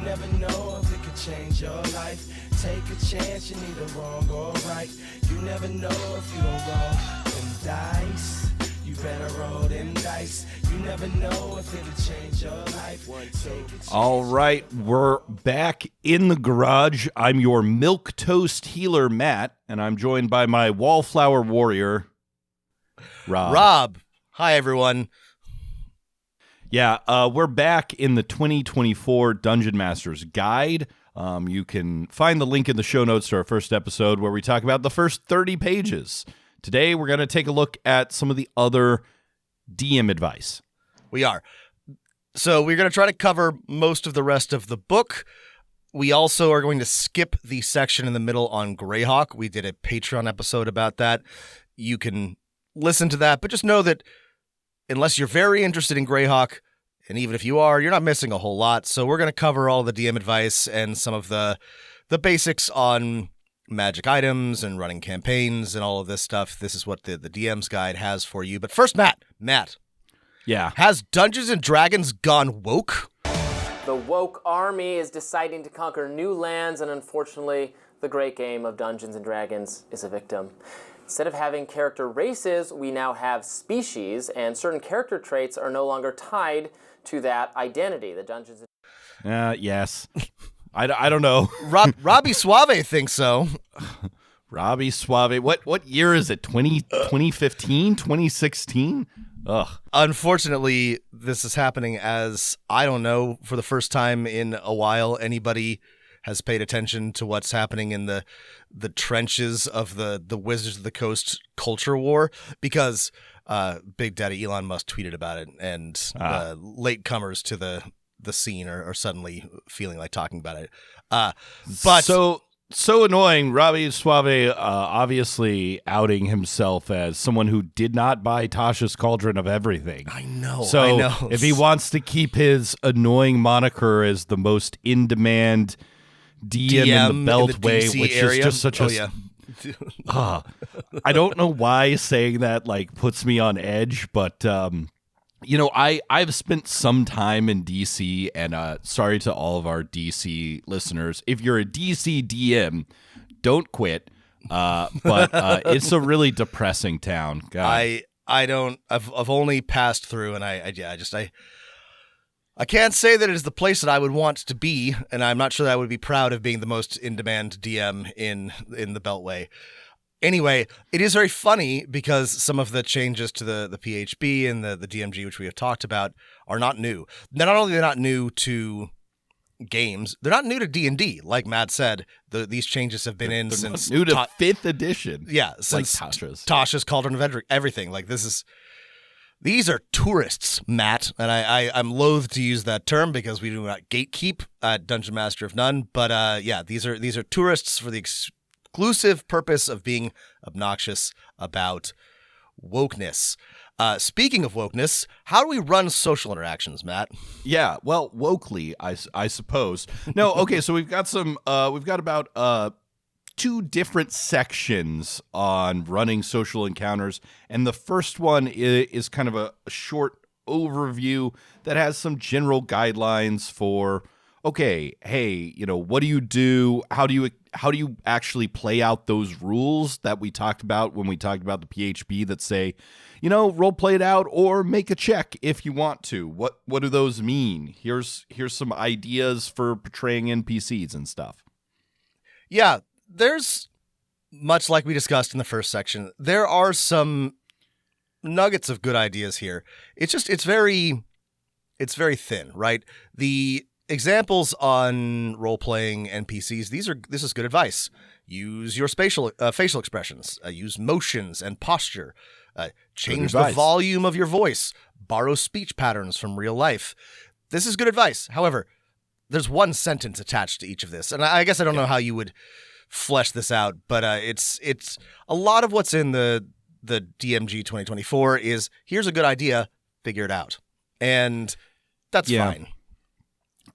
never know if it could change your life. Take a chance, you're neither wrong or right. You never know if you don't roll them dice. You better roll them dice. You never know if it could change your life. All right, we're back in the garage. I'm your milk toast healer, Matt, and I'm joined by my wallflower warrior, Rob. Hi, everyone. Yeah, we're back in the 2024 Dungeon Master's Guide. You can find the link in the show notes to our first episode where we talk about the first 30 pages. Today, we're going to take a look at some of the other DM advice. We are. So we're going to try to cover most of the rest of the book. We also are going to skip the section in the middle on Greyhawk. We did a Patreon episode about that. You can listen to that, but just know that unless you're very interested in Greyhawk, and even if you are, you're not missing a whole lot. So we're going to cover all the DM advice and some of the basics on magic items and running campaigns and all of this stuff. This is what the DM's Guide has for you. But first, Matt. Yeah. Has Dungeons & Dragons gone woke? The woke army is deciding to conquer new lands, and unfortunately, the great game of Dungeons & Dragons is a victim. Instead of having character races, we now have species, and certain character traits are no longer tied to that identity. The Dungeons & Yes. I don't know. Robbie Suave thinks so. Robbie Suave. What year is it? 2015? 2016? Ugh. Unfortunately, this is happening as, I don't know, for the first time in a while, anybody has paid attention to what's happening in the trenches of the Wizards of the Coast culture war, because Big Daddy Elon Musk tweeted about it, and latecomers to the scene are suddenly feeling like talking about it. But so annoying. Robbie Suave obviously outing himself as someone who did not buy Tasha's Cauldron of Everything. I know. If he wants to keep his annoying moniker as the most in-demand DM in the Beltway, which area. is just such I don't know why saying that puts me on edge, but I've spent some time in DC, and sorry to all of our DC listeners. If you're a DC DM, don't quit. But it's a really depressing town. God. I've only passed through, and I can't say that it is the place that I would want to be, and I'm not sure that I would be proud of being the most in-demand DM in the Beltway. Anyway, it is very funny because some of the changes to the PHB and the DMG, which we have talked about, are not new. Not only are they not new to games, they're not new to D&D. Like Matt said, these changes have been since new to 5th edition. Yeah, since Tasha's Cauldron of Everything. These are tourists, Matt, and I'm loath to use that term because we do not gatekeep at Dungeon Master of None. But these are tourists for the exclusive purpose of being obnoxious about wokeness. Speaking of wokeness, how do we run social interactions, Matt? Yeah, well, wokely, I suppose. No, okay, so we've got about 2 different sections on running social encounters, and the first one is kind of a short overview that has some general guidelines for, okay, hey, what do you do? How do you actually play out those rules that we talked about when we talked about the PHB that say, role play it out or make a check if you want to? What do those mean? Here's some ideas for portraying NPCs and stuff. Yeah. There's, much like we discussed in the first section, there are some nuggets of good ideas here. It's very thin, right? The examples on role-playing NPCs, this is good advice. Use your facial expressions, use motions and posture, change the volume of your voice, borrow speech patterns from real life. This is good advice. However, there's one sentence attached to each of this, and I guess I don't know how you would flesh this out, but it's a lot of what's in the DMG 2024 is, here's a good idea, figure it out. And that's fine.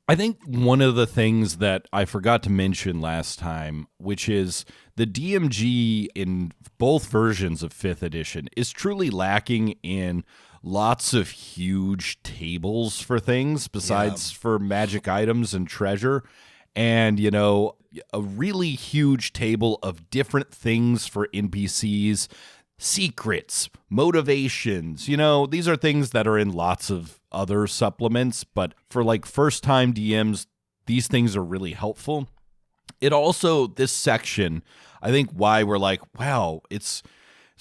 I think one of the things that I forgot to mention last time, which is the DMG in both versions of 5th edition, is truly lacking in lots of huge tables for things besides for magic items and treasure. And, you know, a really huge table of different things for NPCs, secrets, motivations. You know, these are things that are in lots of other supplements, but for like first-time DMs, these things are really helpful. It also, this section, I think why we're like, wow, it's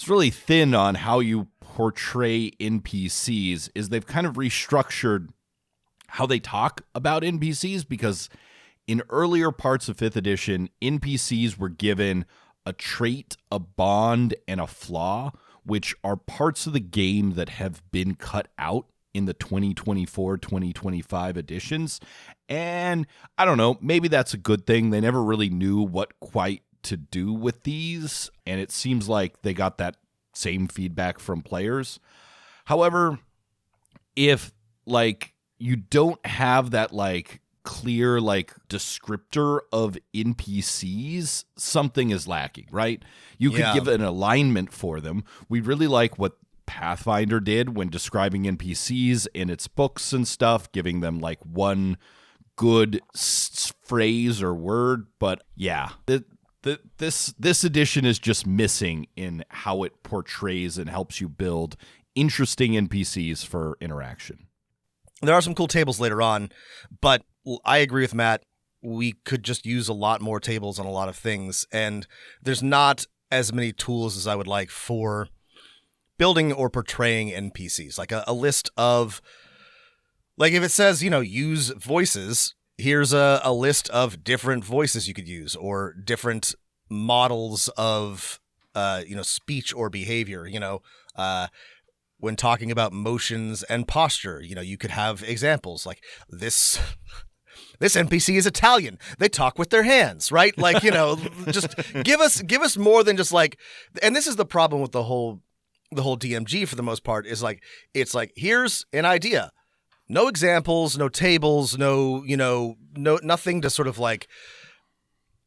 really thin on how you portray NPCs is they've kind of restructured how they talk about NPCs, because in earlier parts of 5th edition, NPCs were given a trait, a bond, and a flaw, which are parts of the game that have been cut out in the 2024-2025 editions. And I don't know, maybe that's a good thing. They never really knew what quite to do with these, and it seems like they got that same feedback from players. However, if like you don't have that like clear like descriptor of NPCs, something is lacking, right? You could give an alignment for them. We really like what Pathfinder did when describing NPCs in its books and stuff, giving them like one good phrase or word. But yeah, this edition is just missing in how it portrays and helps you build interesting NPCs for interaction. There are some cool tables later on, but I agree with Matt. We could just use a lot more tables on a lot of things, and there's not as many tools as I would like for building or portraying NPCs. Like a list of, like if it says, you know, use voices, here's a list of different voices you could use, or different models of, speech or behavior, when talking about motions and posture, you could have examples like this NPC is Italian. They talk with their hands, right? Like, just give us more than just like, and this is the problem with the whole DMG for the most part, is like, it's like, here's an idea. No examples, no tables, no nothing to sort of like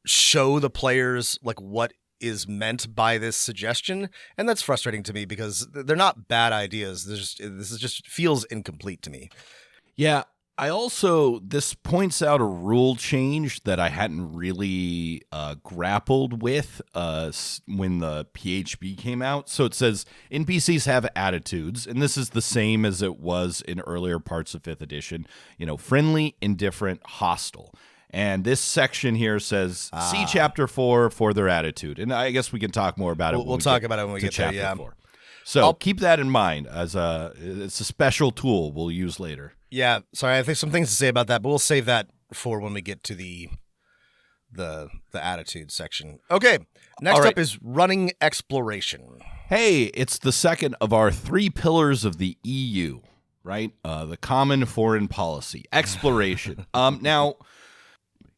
show the players like what is meant by this suggestion. And that's frustrating to me because they're not bad ideas. This just feels incomplete to me. Yeah. This points out a rule change that I hadn't really grappled with when the PHB came out. So it says NPCs have attitudes, and this is the same as it was in earlier parts of 5th edition, friendly, indifferent, hostile. And this section here says, see Chapter 4 for their attitude. And I guess we can talk more about it. We'll talk about it when we get there, yeah. 4. So keep that in mind it's a special tool we'll use later. Yeah, sorry, I think some things to say about that, but we'll save that for when we get to the attitude section. Okay, next up is running exploration. Hey, it's the second of our 3 pillars of the EU, right? The common foreign policy, exploration. Now,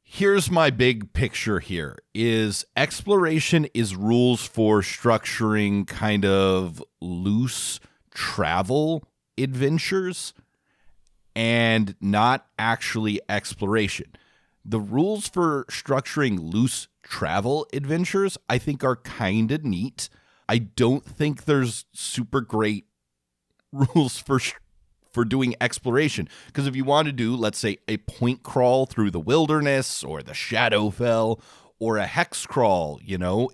here's my big picture here, is exploration is rules for structuring kind of loose travel adventures and not actually exploration. The rules for structuring loose travel adventures, I think, are kind of neat. I don't think there's super great rules for doing exploration, because if you want to do, let's say, a point crawl through the wilderness or the Shadowfell, or a hex crawl,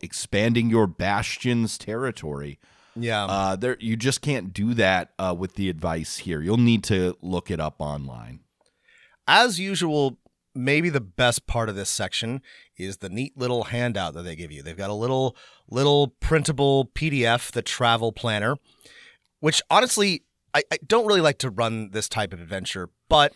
expanding your bastion's territory, you just can't do that with the advice here. You'll need to look it up online. As usual, maybe the best part of this section is the neat little handout that they give you. They've got a little printable PDF, the travel planner, which honestly, I don't really like to run this type of adventure, but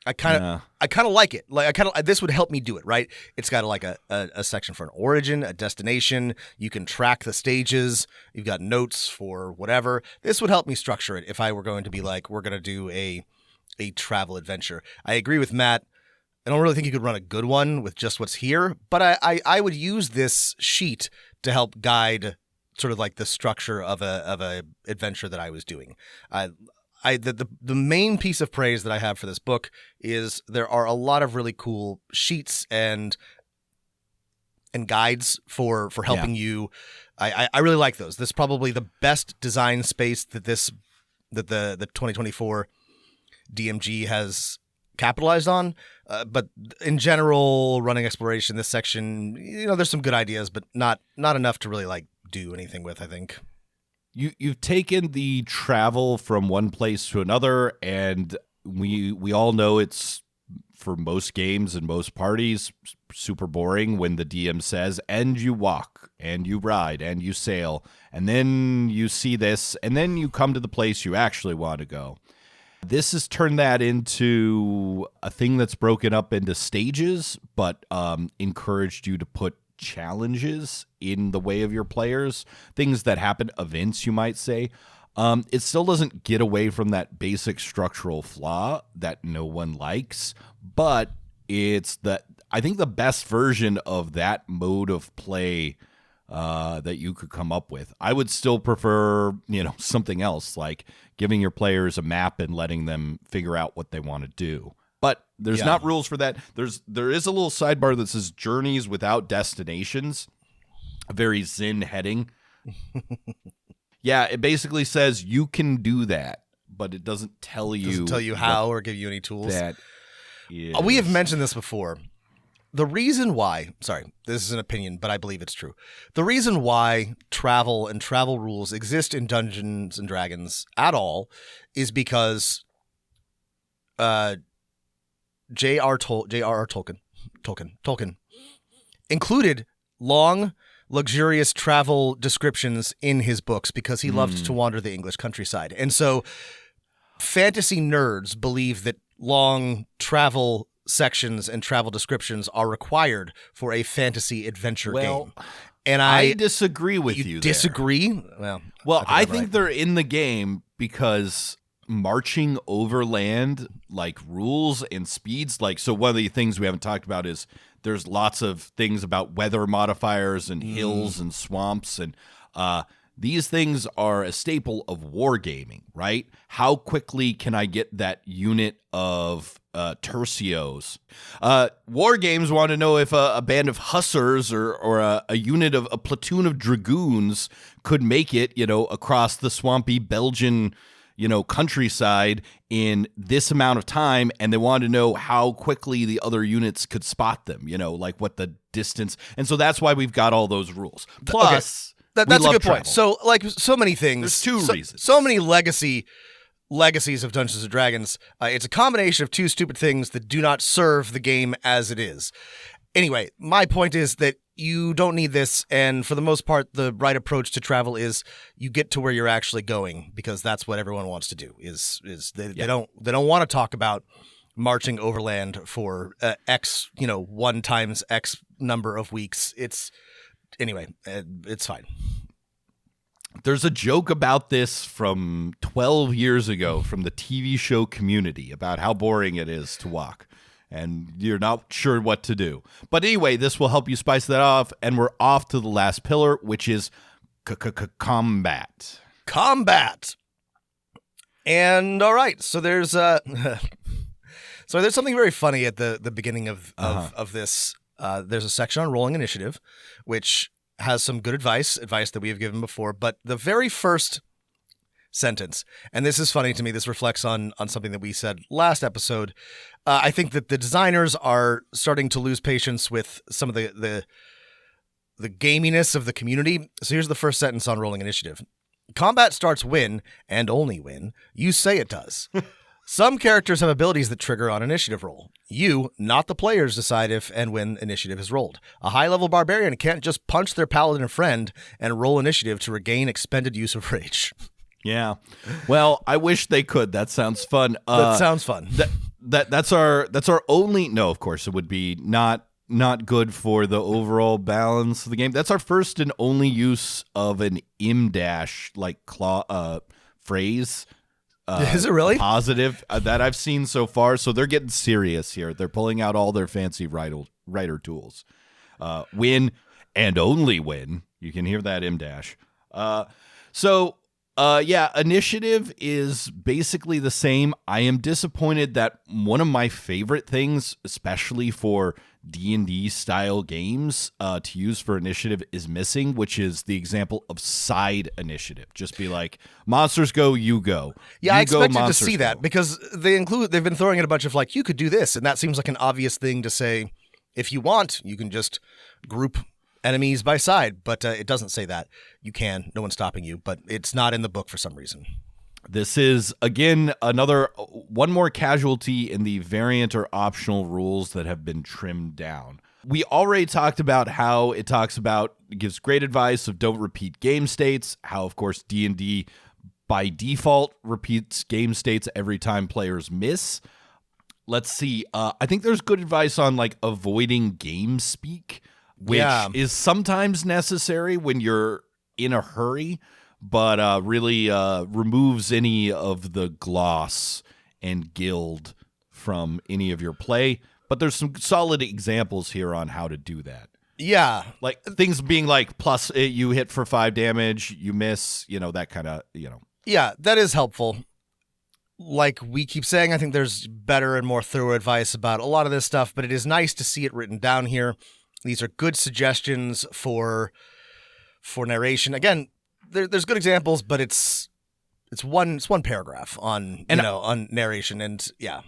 I kind of like it. Like this would help me do it, right? It's got like a section for an origin, a destination. You can track the stages. You've got notes for whatever. This would help me structure it if I were going to be like, we're going to do a travel adventure. I agree with Matt. I don't really think you could run a good one with just what's here, but I would use this sheet to help guide sort of like the structure of a adventure that I was doing. The main piece of praise that I have for this book is there are a lot of really cool sheets and guides for helping you. I really like those. This is probably the best design space that this that the 2024 DMG has capitalized on. But in general, running exploration, this section, there's some good ideas, but not enough to really like do anything with, I think. You've taken the travel from one place to another, and we all know it's, for most games and most parties, super boring when the DM says, and you walk, and you ride, and you sail, and then you see this, and then you come to the place you actually want to go. This has turned that into a thing that's broken up into stages, but encouraged you to put challenges in the way of your players, things that happen, events, you might say. It still doesn't get away from that basic structural flaw that no one likes, but it's I think the best version of that mode of play that you could come up with. I would still prefer, something else, like giving your players a map and letting them figure out what they want to do. But there's not rules for that. There is a little sidebar that says journeys without destinations, a very Zen heading. Yeah, it basically says you can do that, but it doesn't tell you how or give you any tools. That is. We have mentioned this before. The reason why, sorry, this is an opinion, but I believe it's true. The reason why travel and travel rules exist in Dungeons and Dragons at all is because J.R.R. Tolkien included long, luxurious travel descriptions in his books because he loved to wander the English countryside. And so fantasy nerds believe that long travel sections and travel descriptions are required for a fantasy adventure game. And I disagree with you there. Disagree? Well, I think they're in the game because marching overland, like rules and speeds, so one of the things we haven't talked about is there's lots of things about weather modifiers and hills and swamps, and these things are a staple of wargaming, right? How quickly can I get that unit of tercios? War games want to know if a band of hussars or a unit of a platoon of dragoons could make it, across the swampy Belgian, countryside in this amount of time, and they want to know how quickly the other units could spot them, like what the distance. And so that's why we've got all those rules. Plus, that's a good point. So, so many things. There's two reasons. So many legacies of Dungeons & Dragons. It's a combination of two stupid things that do not serve the game as it is. Anyway, my point is that you don't need this, and for the most part, the right approach to travel is you get to where you're actually going, because that's what everyone wants to do. They don't want to talk about marching overland for X, 1 times X number of weeks. It's fine. There's a joke about this from 12 years ago from the TV show Community about how boring it is to walk, and you're not sure what to do. But anyway, this will help you spice that off, and we're off to the last pillar, which is combat. Combat. And all right, so there's there's something very funny at the beginning of this. There's a section on rolling initiative, which has some good advice that we have given before, but the very first sentence, and this is funny to me, this reflects on something that we said last episode. I think that the designers are starting to lose patience with some of the gaminess of the community. So here's the first sentence on rolling initiative. Combat starts when, and only when, you say it does. Some characters have abilities that trigger on initiative roll. You, not the players, decide if and when initiative is rolled. A high-level barbarian can't just punch their paladin friend and roll initiative to regain expended use of rage. Yeah. Well, I wish they could. That sounds fun. That sounds fun. That's our only. No, of course it would be not good for the overall balance of the game. That's our first and only use of an im-dash phrase. Is it really? Positive that I've seen so far. So they're getting serious here. They're pulling out all their fancy writer tools. Win and only win. You can hear that im-dash. So Yeah, initiative is basically the same. I am disappointed that one of my favorite things, especially for D&D style games, to use for initiative is missing, which is the example of side initiative. Just be like, monsters go, you go. Yeah, You I expected go, to see that go. because they've been throwing in a bunch of like, you could do this, and that seems like an obvious thing to say. If you want, you can just group enemies by side, but it doesn't say that. You can, no one's stopping you, but it's not in the book for some reason. This is, again, one more casualty in the variant or optional rules that have been trimmed down. We already talked about how it gives great advice of don't repeat game states, how, of course, D&D by default repeats game states every time players miss. Let's see. I think there's good advice on like avoiding game speak, which is sometimes necessary when you're in a hurry, but really removes any of the gloss and gild from any of your play. But there's some solid examples here on how to do that. Yeah. Like things being like plus you hit for 5 damage, you miss, that kind of, Yeah, that is helpful. Like we keep saying, I think there's better and more thorough advice about a lot of this stuff, but it is nice to see it written down here. These are good suggestions for narration. Again, there's good examples, but it's one paragraph on on narration, and yeah.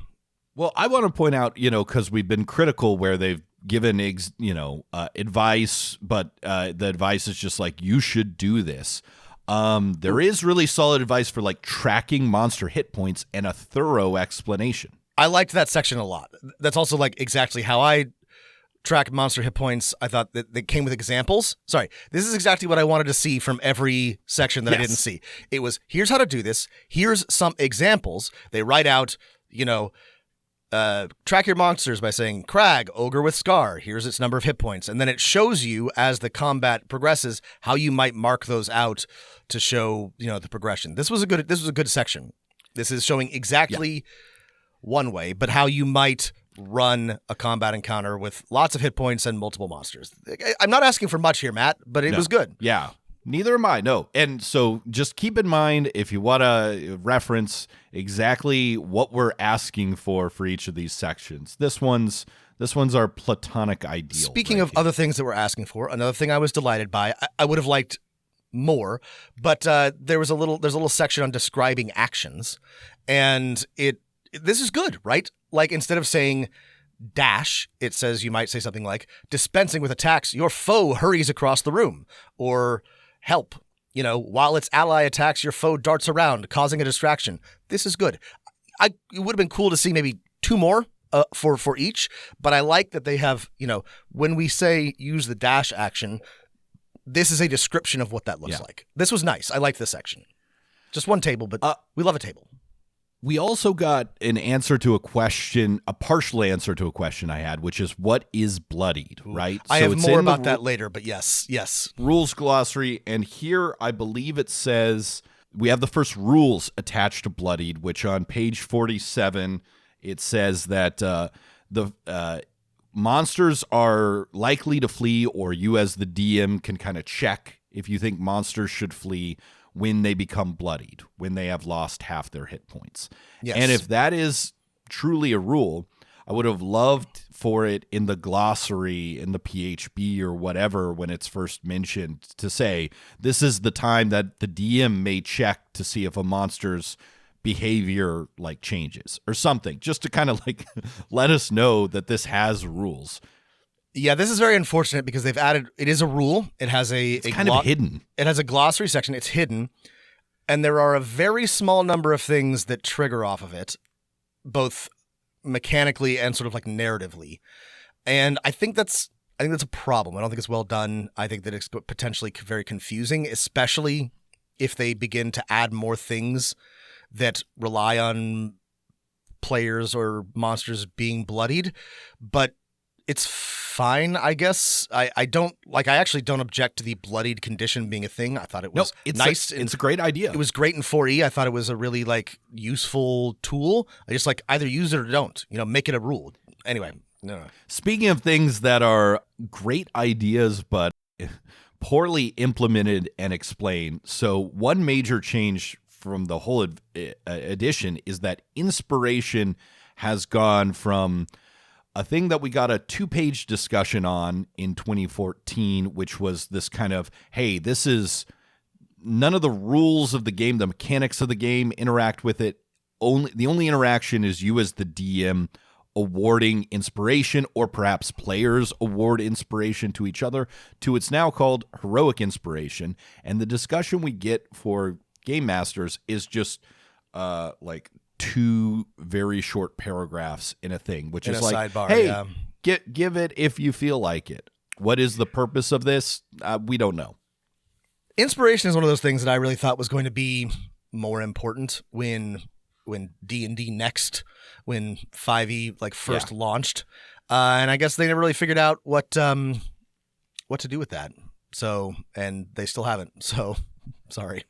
Well, I want to point out, because we've been critical where they've given advice, but the advice is just like you should do this. There is really solid advice for like tracking monster hit points and a thorough explanation. I liked that section a lot. That's also like exactly how I track monster hit points. I thought that they came with examples. Sorry, this is exactly what I wanted to see from every section that I didn't see. It was, here's how to do this. Here's some examples. They write out, track your monsters by saying Crag, Ogre with Scar. Here's its number of hit points. And then it shows you as the combat progresses how you might mark those out to show, the progression. This was a good section. This is showing exactly one way, but how you might run a combat encounter with lots of hit points and multiple monsters. I'm not asking for much here, Matt, but it was good. Yeah. Neither am I, no. And so just keep in mind, if you want to reference exactly what we're asking for each of these sections, this one's our platonic ideal. Speaking of other things that we're asking for, another thing I was delighted by, I would have liked more, but there's a little section on describing actions, and this is good, right? Like instead of saying dash, it says, you might say something like dispensing with attacks, your foe hurries across the room, or help, while its ally attacks, your foe darts around, causing a distraction. This is good. It would have been cool to see maybe 2 more for each, but I like that they have, when we say use the dash action, this is a description of what that looks like. This was nice. I liked this section. Just one table, but we love a table. We also got an answer to a question, a partial answer to a question I had, which is what is bloodied, right? I have more about that later, but yes. Rules glossary, and here I believe it says we have the first rules attached to bloodied, which on page 47 it says that the monsters are likely to flee, or you as the DM can kind of check if you think monsters should flee when they become bloodied, when they have lost half their hit points. Yes. And if that is truly a rule, I would have loved for it in the glossary, in the PHB or whatever, when it's first mentioned, to say, this is the time that the DM may check to see if a monster's behavior like changes or something, just to kind of like let us know that this has rules. Yeah, this is very unfortunate because they've added, it is a rule. It has it's kind of hidden. It has a glossary section. It's hidden. And there are a very small number of things that trigger off of it, both mechanically and sort of like narratively. And I think that's a problem. I don't think it's well done. I think that it's potentially very confusing, especially if they begin to add more things that rely on players or monsters being bloodied. But it's fine, I guess. I actually don't object to the bloodied condition being a thing. I thought it was nice. It's a great idea. It was great in 4E. I thought it was a really useful tool. I just either use it or don't. Make it a rule. Anyway, no. Speaking of things that are great ideas but poorly implemented and explained. So one major change from the whole edition is that inspiration has gone from a thing that we got a 2-page discussion on in 2014, which was this kind of, hey, this is none of the rules of the game, the mechanics of the game interact with it. The only interaction is you as the DM awarding inspiration, or perhaps players award inspiration to each other, to it's now called heroic inspiration. And the discussion we get for game masters is just like 2 very short paragraphs in a thing, which in is a like, sidebar, hey, yeah. give it if you feel like it. What is the purpose of this? We don't know. Inspiration is one of those things that I really thought was going to be more important when D&D Next, when 5e like first launched, and I guess they never really figured out what to do with that. So, and they still haven't. So, sorry.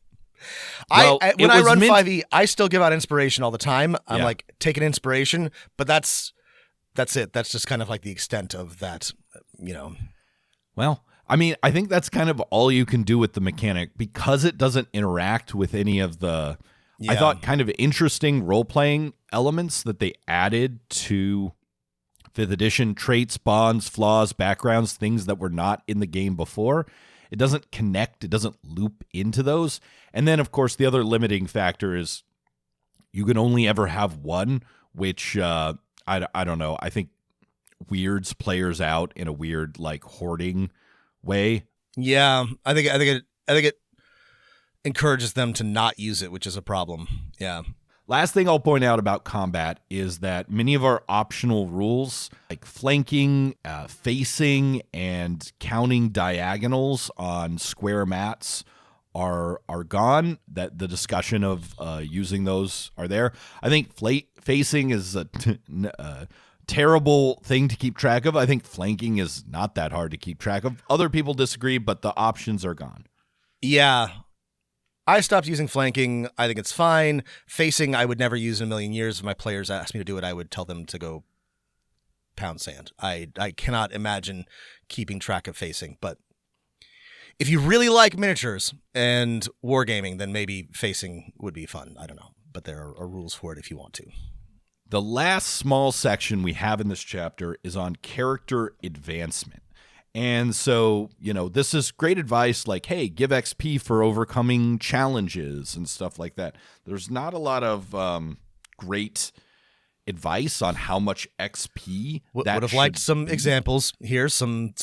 Well, when I run 5e, I still give out inspiration all the time. I'm like, take an inspiration, but that's it. That's just kind of like the extent of that, you know. Well, I mean, I think that's kind of all you can do with the mechanic, because it doesn't interact with any of the, I thought, kind of interesting role-playing elements that they added to 5th edition: traits, bonds, flaws, backgrounds, things that were not in the game before. It doesn't connect. It doesn't loop into those. And then, of course, the other limiting factor is you can only ever have one, which I don't know. I think weirds players out in a weird, like, hoarding way. Yeah, I think it encourages them to not use it, which is a problem. Yeah. Last thing I'll point out about combat is that many of our optional rules, like flanking, facing, and counting diagonals on square mats, are gone. That the discussion of using those are there. I think facing is a terrible thing to keep track of. I think flanking is not that hard to keep track of. Other people disagree, but the options are gone. Yeah. I stopped using flanking. I think it's fine. Facing, I would never use in a million years. If my players asked me to do it, I would tell them to go pound sand. I cannot imagine keeping track of facing. But if you really like miniatures and wargaming, then maybe facing would be fun. I don't know. But there are rules for it if you want to. The last small section we have in this chapter is on character advancement. And so, you know, this is great advice like, hey, give XP for overcoming challenges and stuff like that. There's not a lot of great advice on how much XP would have liked some examples here, some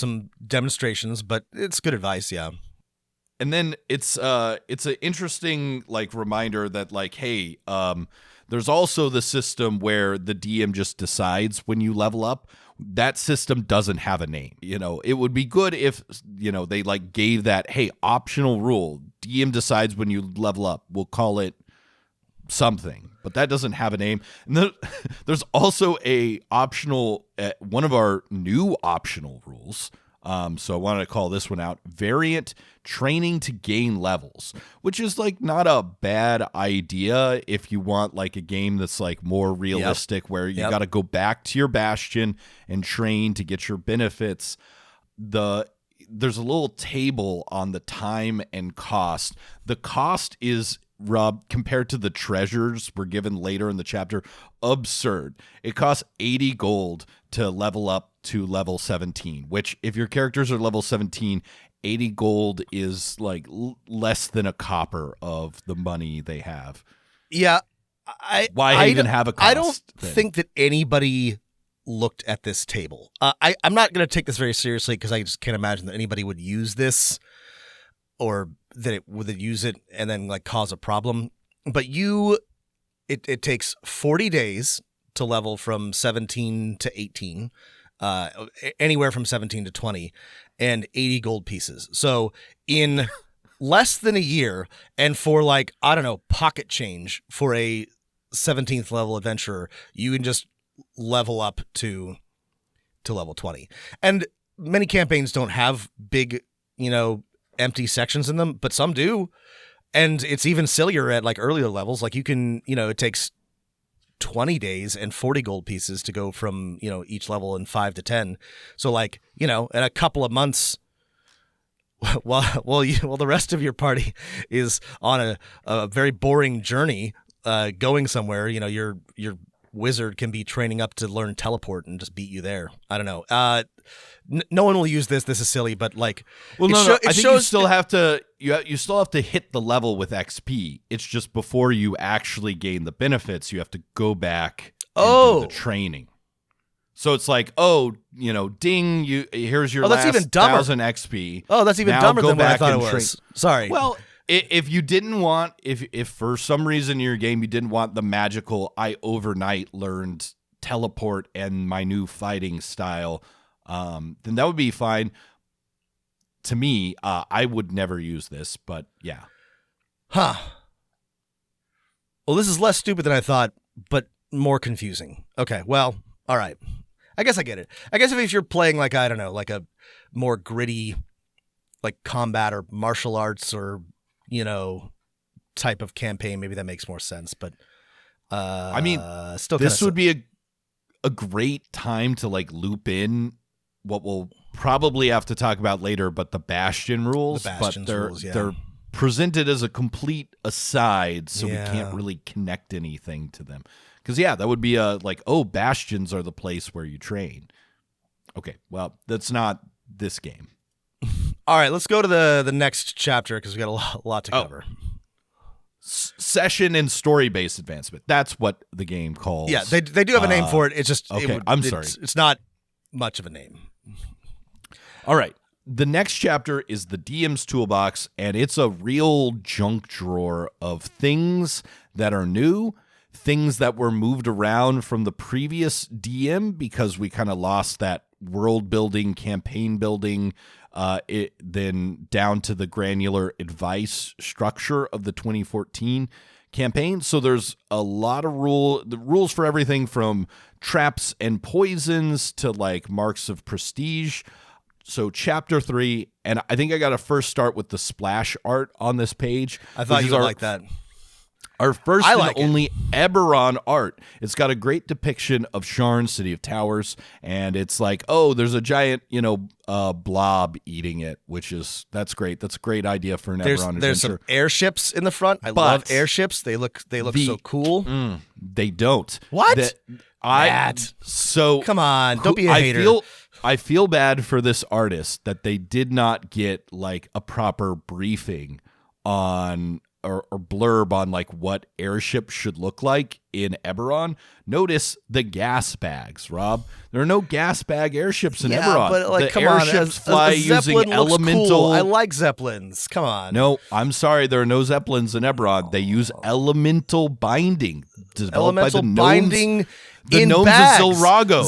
demonstrations, but it's good advice, yeah. And then it's an interesting like reminder that like, hey, there's also the system where the DM just decides when you level up. That system doesn't have a name. You know, it would be good if, you know, they like gave that, hey, optional rule. DM decides when you level up. We'll call it something, but that doesn't have a name. And there's also a optional, one of our new optional rules. So I wanted to call this one out: variant training to gain levels, which is like not a bad idea if you want like a game that's like more realistic, where you got to go back to your bastion and train to get your benefits. There's a little table on the time and cost. The cost is, Rob, compared to the treasures we're given later in the chapter, absurd. It costs 80 gold to level up to level 17, which if your characters are level 17, 80 gold is like less than a copper of the money they have. Yeah. Why even have a cost? I don't think that anybody looked at this table. I'm not going to take this very seriously because I just can't imagine that anybody would use this, or that it would use it and then like cause a problem. But it takes 40 days to level from 17 to 18, anywhere from 17 to 20, and 80 gold pieces. So in less than a year, and for like, I don't know, pocket change for a 17th level adventurer, you can just level up to level 20. And many campaigns don't have big, you know, empty sections in them, but some do. And it's even sillier at like earlier levels. Like you can, you know, it takes 20 days and 40 gold pieces to go from, you know, each level in 5 to 10. So like, you know, in a couple of months, Well, the rest of your party is on a very boring journey, going somewhere. You know, your wizard can be training up to learn teleport and just beat you there. I don't know. No one will use this. This is silly, but like, well, no. I think you still have to. You still have to hit the level with XP. It's just before you actually gain the benefits, you have to go back and do the training. So it's like, ding, here's your last even dumber. 1,000 XP. Oh, that's even Now dumber go than what I back thought it and was. Sorry. Well, if you didn't want, if for some reason in your game you didn't want the magical, I overnight learned teleport and my new fighting style, then that would be fine. To me, I would never use this, but yeah. Huh. Well, this is less stupid than I thought, but more confusing. Okay, well, all right. I guess I get it. I guess if you're playing like, I don't know, like a more gritty, like combat or martial arts or, type of campaign, maybe that makes more sense. But I mean, still this would be a great time to like loop in what we'll probably have to talk about later, but the Bastion rules. They're presented as a complete aside, so we can't really connect anything to them. Because, that would be bastions are the place where you train. Okay, well, that's not this game. All right, let's go to the next chapter because we got a lot to cover. Session and story-based advancement. That's what the game calls. Yeah, they do have a name for it. It's just... Okay, sorry. It's not much of a name. All right. The next chapter is the DM's Toolbox, and it's a real junk drawer of things that are new, things that were moved around from the previous DM because we kind of lost that world building, campaign building, then down to the granular advice structure of the 2014 campaign. So there's a lot of the rules for everything from traps and poisons to like marks of prestige. So chapter 3, and I think I got to first start with the splash art on this page. I thought you would like that. Our first and only Eberron art. It's got a great depiction of Sharn, City of Towers, and it's like, there's a giant, blob eating it, that's great. That's a great idea for an Eberron adventure. There's some airships in the front. I love airships. They look so cool. They don't. What? So come on, don't be a hater. I feel bad for this artist that they did not get like a proper briefing on or blurb on like what airship should look like in Eberron. Notice the gas bags, Rob. There are no gas bag airships in Eberron. But like, the come airships fly using elemental. Cool. I like Zeppelins. Come on. No, I'm sorry. There are no Zeppelins in Eberron. They use elemental binding. Elemental binding. The in gnomes bags. of Zilrago.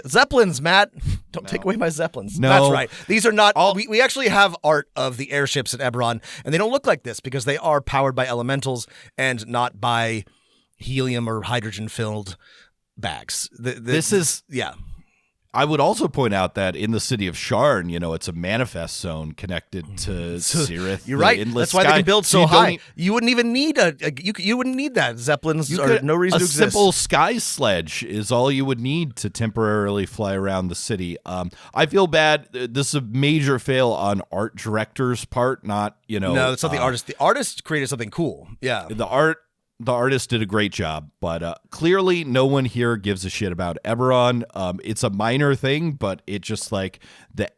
Zeppelins, Matt. Don't take away my Zeppelins. No. That's right. These are not... We actually have art of the airships at Eberron, and they don't look like this because they are powered by elementals and not by helium or hydrogen-filled bags. This is... Yeah. I would also point out that in the city of Sharn, it's a manifest zone connected to Cirith. You're right. That's why they can build so high. You wouldn't even need you wouldn't need that. Zeppelins are no reason to exist. A simple sky sledge is all you would need to temporarily fly around the city. I feel bad. This is a major fail on art director's part. Not No, it's not the artist. The artist created something cool. Yeah. The artist did a great job, but clearly no one here gives a shit about Eberron. It's a minor thing, but it just like the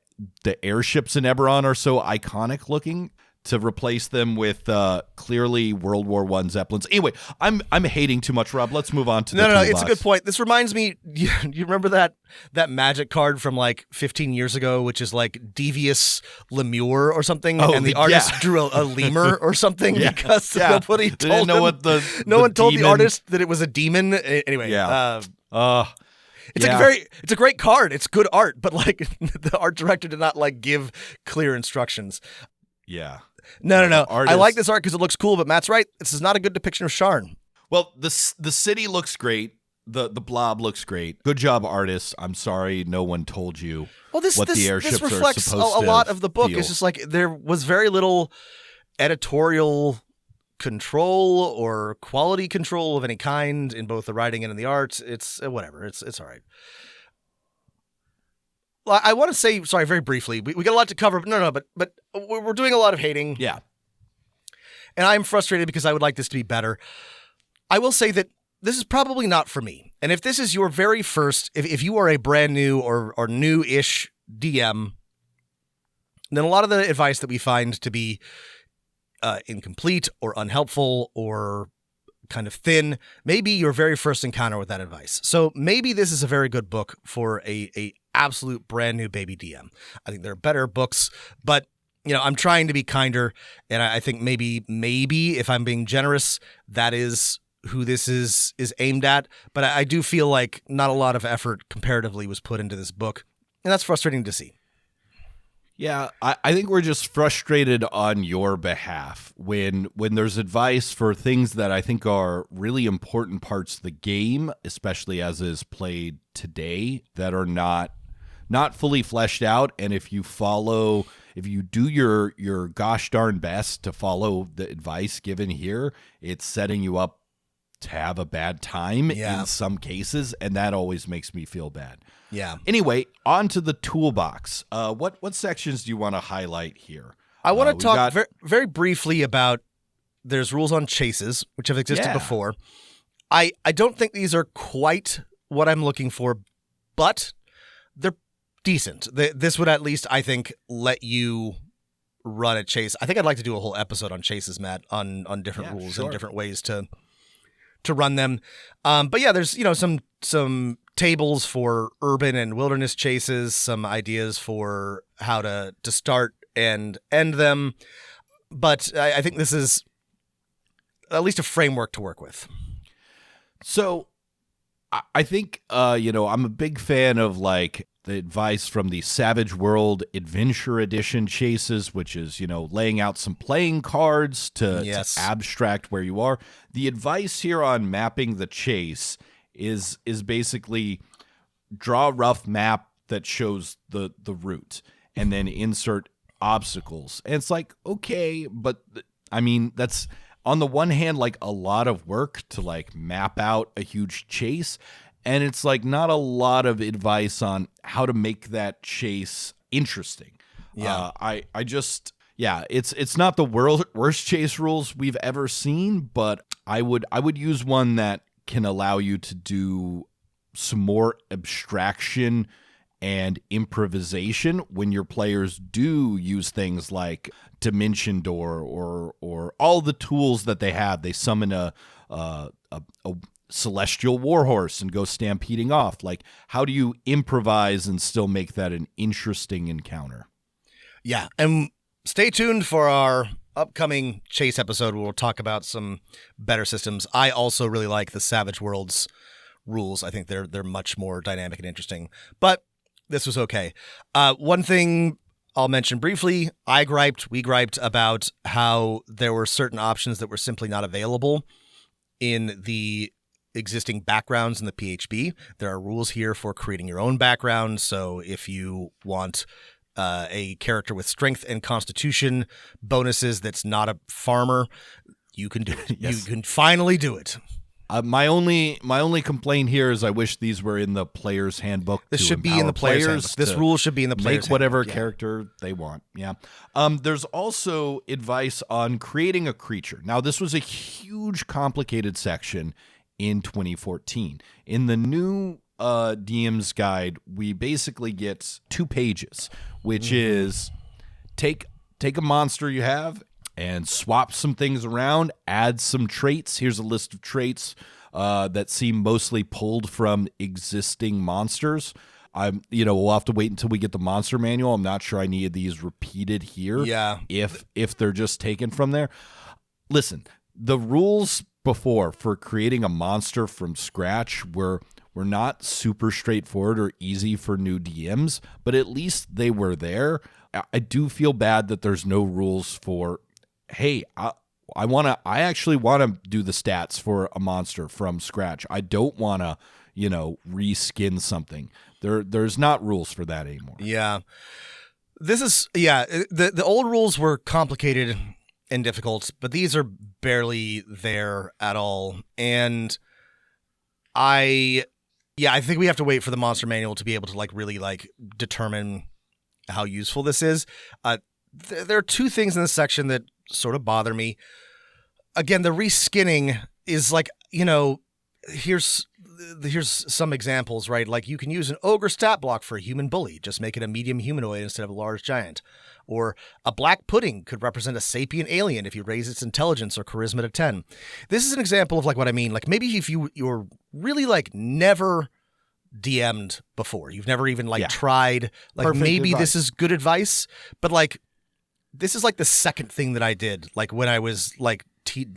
airships in Eberron are so iconic looking. To replace them with clearly World War I Zeppelins. Anyway, I'm hating too much, Rob. Let's move on to the No, toolbox. it's a good point. This reminds me. You remember that magic card from like 15 years ago, which is like devious lemur or something, and the artist drew a lemur or something because nobody told him. No one told the artist that it was a demon. Anyway, it's a great card. It's good art, but like the art director did not like give clear instructions. Yeah. No. I like this art because it looks cool, but Matt's right. This is not a good depiction of Sharn. Well, the city looks great. The blob looks great. Good job, artists. I'm sorry no one told you what the airships reflects are supposed to a lot of the book. feel. It's just like there was very little editorial control or quality control of any kind in both the writing and in the art. It's whatever. It's all right. I want to say, sorry, very briefly, we got a lot to cover, but we're doing a lot of hating. Yeah. And I'm frustrated because I would like this to be better. I will say that this is probably not for me. And if this is your very first, if you are a brand new or new-ish DM, then a lot of the advice that we find to be incomplete or unhelpful or kind of thin, maybe your very first encounter with that advice. So maybe this is a very good book for a absolute brand new baby DM. I think there are better books, but I'm trying to be kinder, and I think maybe if I'm being generous, that is who this is aimed at. But I do feel like not a lot of effort comparatively was put into this book, and that's frustrating to see. Yeah, I think we're just frustrated on your behalf when there's advice for things that I think are really important parts of the game, especially as is played today, that are not fully fleshed out. And if you do your gosh darn best to follow the advice given here, it's setting you up to have a bad time in some cases, and that always makes me feel bad. Yeah. Anyway, on to the toolbox. What sections do you want to highlight here? I want to talk very briefly about there's rules on chases, which have existed before. I don't think these are quite what I'm looking for, but they're decent. This would at least, I think, let you run a chase. I think I'd like to do a whole episode on chases, Matt, on different rules and different ways to run them. But yeah, there's some tables for urban and wilderness chases, some ideas for how to start and end them. But I think this is at least a framework to work with. So I think, I'm a big fan of like the advice from the Savage World Adventure Edition chases, which is, laying out some playing cards to abstract where you are. The advice here on mapping the chase is basically draw a rough map that shows the route and then insert obstacles. And it's like, okay, but I mean, that's on the one hand, like a lot of work to like map out a huge chase. And it's like not a lot of advice on how to make that chase interesting. Yeah. It's not the worst chase rules we've ever seen, but I would use one that can allow you to do some more abstraction and improvisation when your players do use things like Dimension Door or all the tools that they have. They summon a celestial warhorse and go stampeding off. Like, how do you improvise and still make that an interesting encounter? Yeah, and stay tuned for our upcoming chase episode where we'll talk about some better systems. I also really like the Savage Worlds rules. I think they're much more dynamic and interesting. But this was okay. One thing I'll mention briefly, we griped about how there were certain options that were simply not available in the existing backgrounds in the PHB. There are rules here for creating your own background. So if you want a character with strength and constitution bonuses that's not a farmer, you can do it. Yes. You can finally do it. My only complaint here is I wish these were in the player's handbook. This should be in the player's handbook. This rule should be in the player's handbook. Make whatever character they want. Yeah. There's also advice on creating a creature. Now, this was a huge, complicated section in 2014. In the new DM's guide, we basically get 2 pages, which is take a monster you have and swap some things around, add some traits. Here's a list of traits that seem mostly pulled from existing monsters. We'll have to wait until we get the monster manual. I'm not sure I need these repeated here. Yeah. If they're just taken from there. Listen, the rules before for creating a monster from scratch were not super straightforward or easy for new DMs, but at least they were there. I do feel bad that there's no rules for, hey, I actually want to do the stats for a monster from scratch. I don't want to, reskin something. There's not rules for that anymore. Yeah. The old rules were complicated and difficult, but these are barely there at all. And Yeah, I think we have to wait for the monster manual to be able to like really like determine how useful this is. There are two things in this section that sort of bother me. Again, the reskinning is like, here's some examples, right? Like you can use an ogre stat block for a human bully. Just make it a medium humanoid instead of a large giant. Or a black pudding could represent a sapient alien if you raise its intelligence or charisma to 10. This is an example of like what I mean. Like maybe if you're really like never DM'd before, you've never even like tried, like Perfect maybe advice. this is good advice, but like this is like the second thing that I did, like when I was like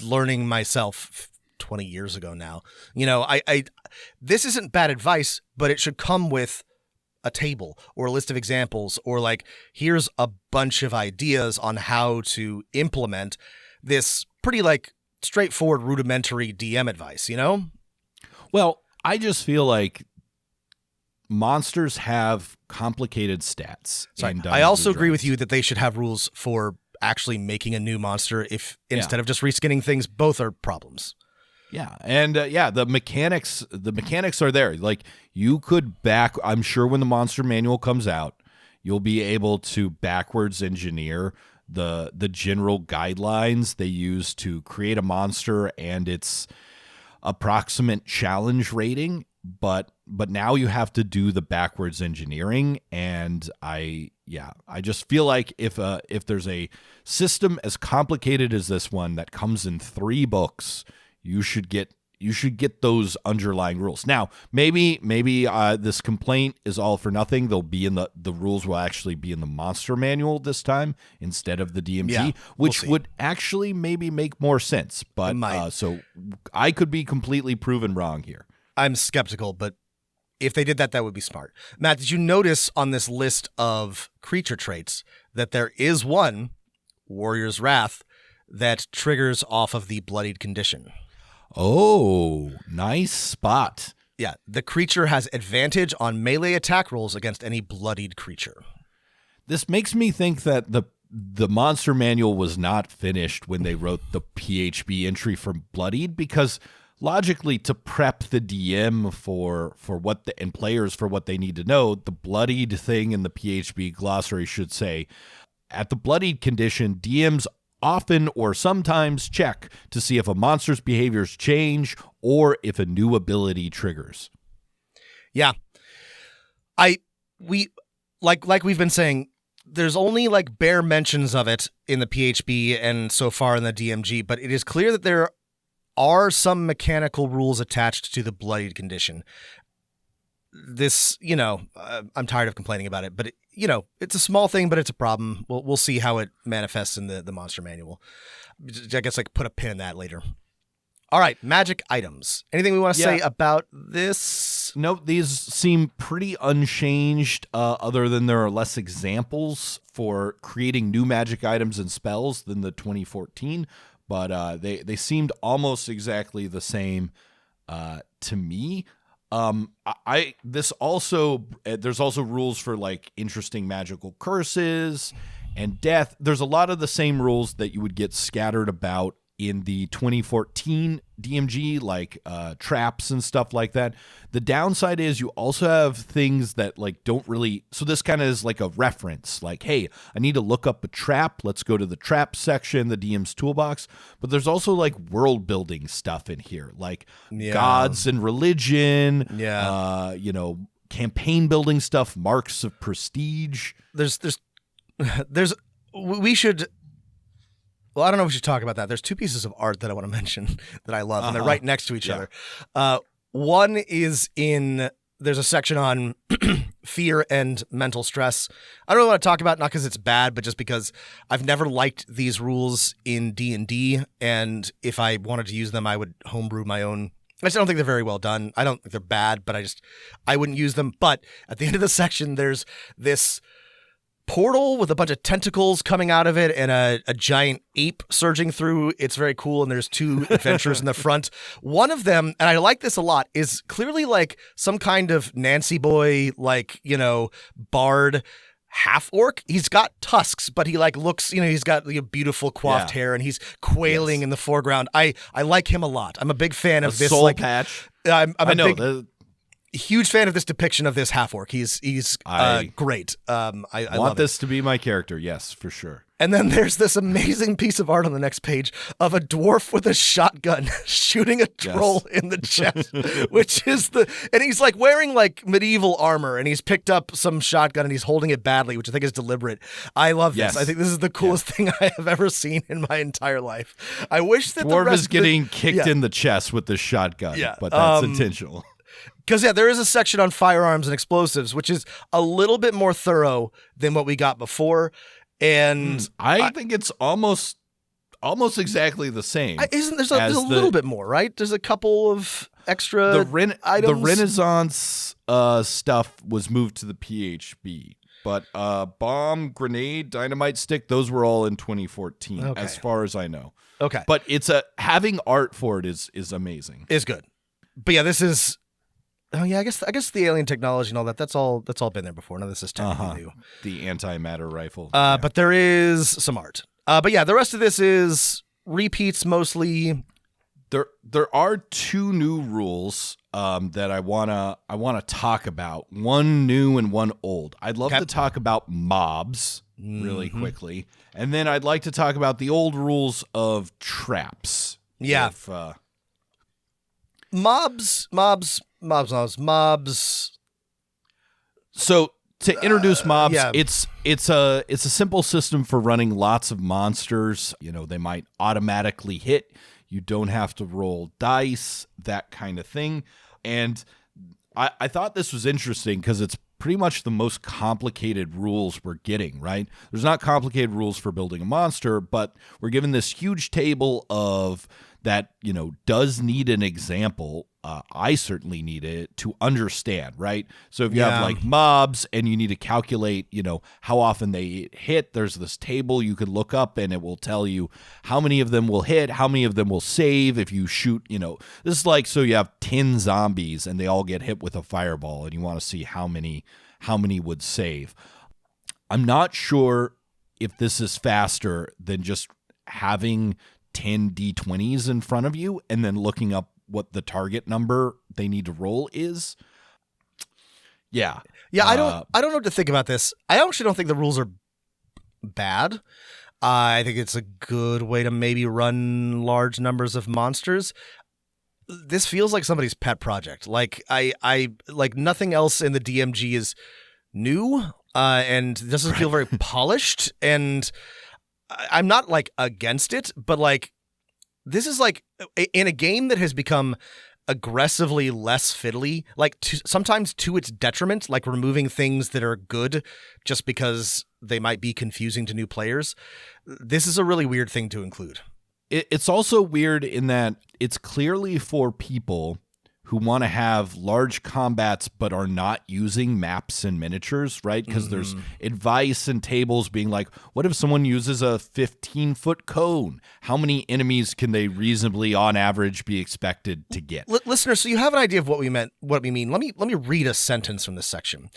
learning myself 20 years ago now. I this isn't bad advice, but it should come with a table or a list of examples, or like, here's a bunch of ideas on how to implement this pretty like straightforward rudimentary DM advice, Well, I just feel like monsters have complicated stats. Sorry, in I also Dungeons and agree with Dragons. you that they should have rules for actually making a new monster if instead of just reskinning things. Both are problems. Yeah, and the mechanics are there. Like you could I'm sure when the monster manual comes out, you'll be able to backwards engineer the general guidelines they use to create a monster and its approximate challenge rating. But now you have to do the backwards engineering, and I just feel like if there's a system as complicated as this one that comes in 3 books, you should get those underlying rules. Now, maybe this complaint is all for nothing. They'll be in the rules will actually be in the monster manual this time instead of the DMG, Yeah, which we'll would actually maybe make more sense. But so I could be completely proven wrong here. I'm skeptical, but if they did that, that would be smart. Matt, did you notice on this list of creature traits that there is one, Warrior's Wrath, that triggers off of the bloodied condition? Oh, nice spot. Yeah, the creature has advantage on melee attack rolls against any bloodied creature. This makes me think that the monster manual was not finished when they wrote the PHB entry for bloodied, because logically, to prep the DM for what and players for what they need to know, the bloodied thing in the PHB glossary should say, at the bloodied condition, DMs often or sometimes check to see if a monster's behaviors change or if a new ability triggers. Yeah. We've been saying, there's only like bare mentions of it in the PHB and so far in the DMG, but it is clear that there are some mechanical rules attached to the bloodied condition. This, I'm tired of complaining about it, but it's a small thing, but it's a problem. We'll see how it manifests in the monster manual. I guess I could put a pin in that later. All right, magic items. Anything we want to say about this? No, these seem pretty unchanged, other than there are less examples for creating new magic items and spells than the 2014. But they seemed almost exactly the same to me. There's also rules for like interesting magical curses and death. There's a lot of the same rules that you would get scattered about in the 2014 DMG, like traps and stuff like that. The downside is you also have things that like don't really, so this kind of is like a reference, like, hey, I need to look up a trap, let's go to the trap section, the DM's toolbox. But there's also like world building stuff in here, like gods and religion, campaign building stuff, marks of prestige. We should, well, I don't know if we should talk about that. There's 2 pieces of art that I want to mention that I love, and they're right next to each other. One is there's a section on fear and mental stress. I don't really want to talk about it, not because it's bad, but just because I've never liked these rules in D&D, and if I wanted to use them, I would homebrew my own. I just don't think they're very well done. I don't think they're bad, but I wouldn't use them. But at the end of the section, there's this portal with a bunch of tentacles coming out of it and a giant ape surging through. It's very cool, and there's 2 adventurers in the front. One of them, and I like this a lot, is clearly like some kind of Nancy boy, like, bard half orc. He's got tusks, but he like looks, he's got beautiful coiffed hair, and he's quailing in the foreground. I like him a lot. I'm a big fan of this soul like patch. I know. Huge fan of this depiction of this half orc. He's great. I want love this to be my character. Yes, for sure. And then there's this amazing piece of art on the next page of a dwarf with a shotgun shooting a troll in the chest, which is and he's like wearing like medieval armor, and he's picked up some shotgun and he's holding it badly, which I think is deliberate. I love this. I think this is the coolest thing I have ever seen in my entire life. I wish that Dwarf the rest is getting kicked in the chest with the shotgun, but that's intentional. Because, there is a section on firearms and explosives, which is a little bit more thorough than what we got before. And I think it's almost exactly the same. There's a little bit more, right? There's a couple of extra items. The Renaissance stuff was moved to the PHB. But bomb, grenade, dynamite stick, those were all in 2014, as far as I know. Okay. But having art for it is amazing. Is good. But this is... Oh yeah, I guess the alien technology and all that's all been there before. None of this is technically new. The antimatter rifle. But there is some art. But the rest of this is repeats mostly. There are 2 new rules that I wanna talk about. One new and one old. I'd love to talk about mobs really quickly, and then I'd like to talk about the old rules of traps. Yeah. Mobs. So to introduce mobs, it's a simple system for running lots of monsters. They might automatically hit. You don't have to roll dice, that kind of thing. And I thought this was interesting because it's pretty much the most complicated rules we're getting, right? There's not complicated rules for building a monster, but we're given this huge table of that, does need an example. I certainly need it to understand, right? So if you have like mobs and you need to calculate, how often they hit, there's this table you could look up and it will tell you how many of them will hit, how many of them will save if you shoot, this is like, so you have 10 zombies and they all get hit with a fireball and you want to see how many would save. I'm not sure if this is faster than just having 10 D20s in front of you and then looking up what the target number they need to roll is. Yeah. I don't know what to think about this. I actually don't think the rules are bad. I think it's a good way to maybe run large numbers of monsters. This feels like somebody's pet project. Like I like nothing else in the DMG is new and doesn't feel very polished, and I'm not like against it, but like this is like in a game that has become aggressively less fiddly, like sometimes to its detriment, like removing things that are good just because they might be confusing to new players. This is a really weird thing to include. It's also weird in that it's clearly for people who want to have large combats but are not using maps and miniatures, right? Because there's advice and tables being like, what if someone uses a 15-foot cone? How many enemies can they reasonably, on average, be expected to get? Listeners, so you have an idea of what we mean. Let me read a sentence from this section.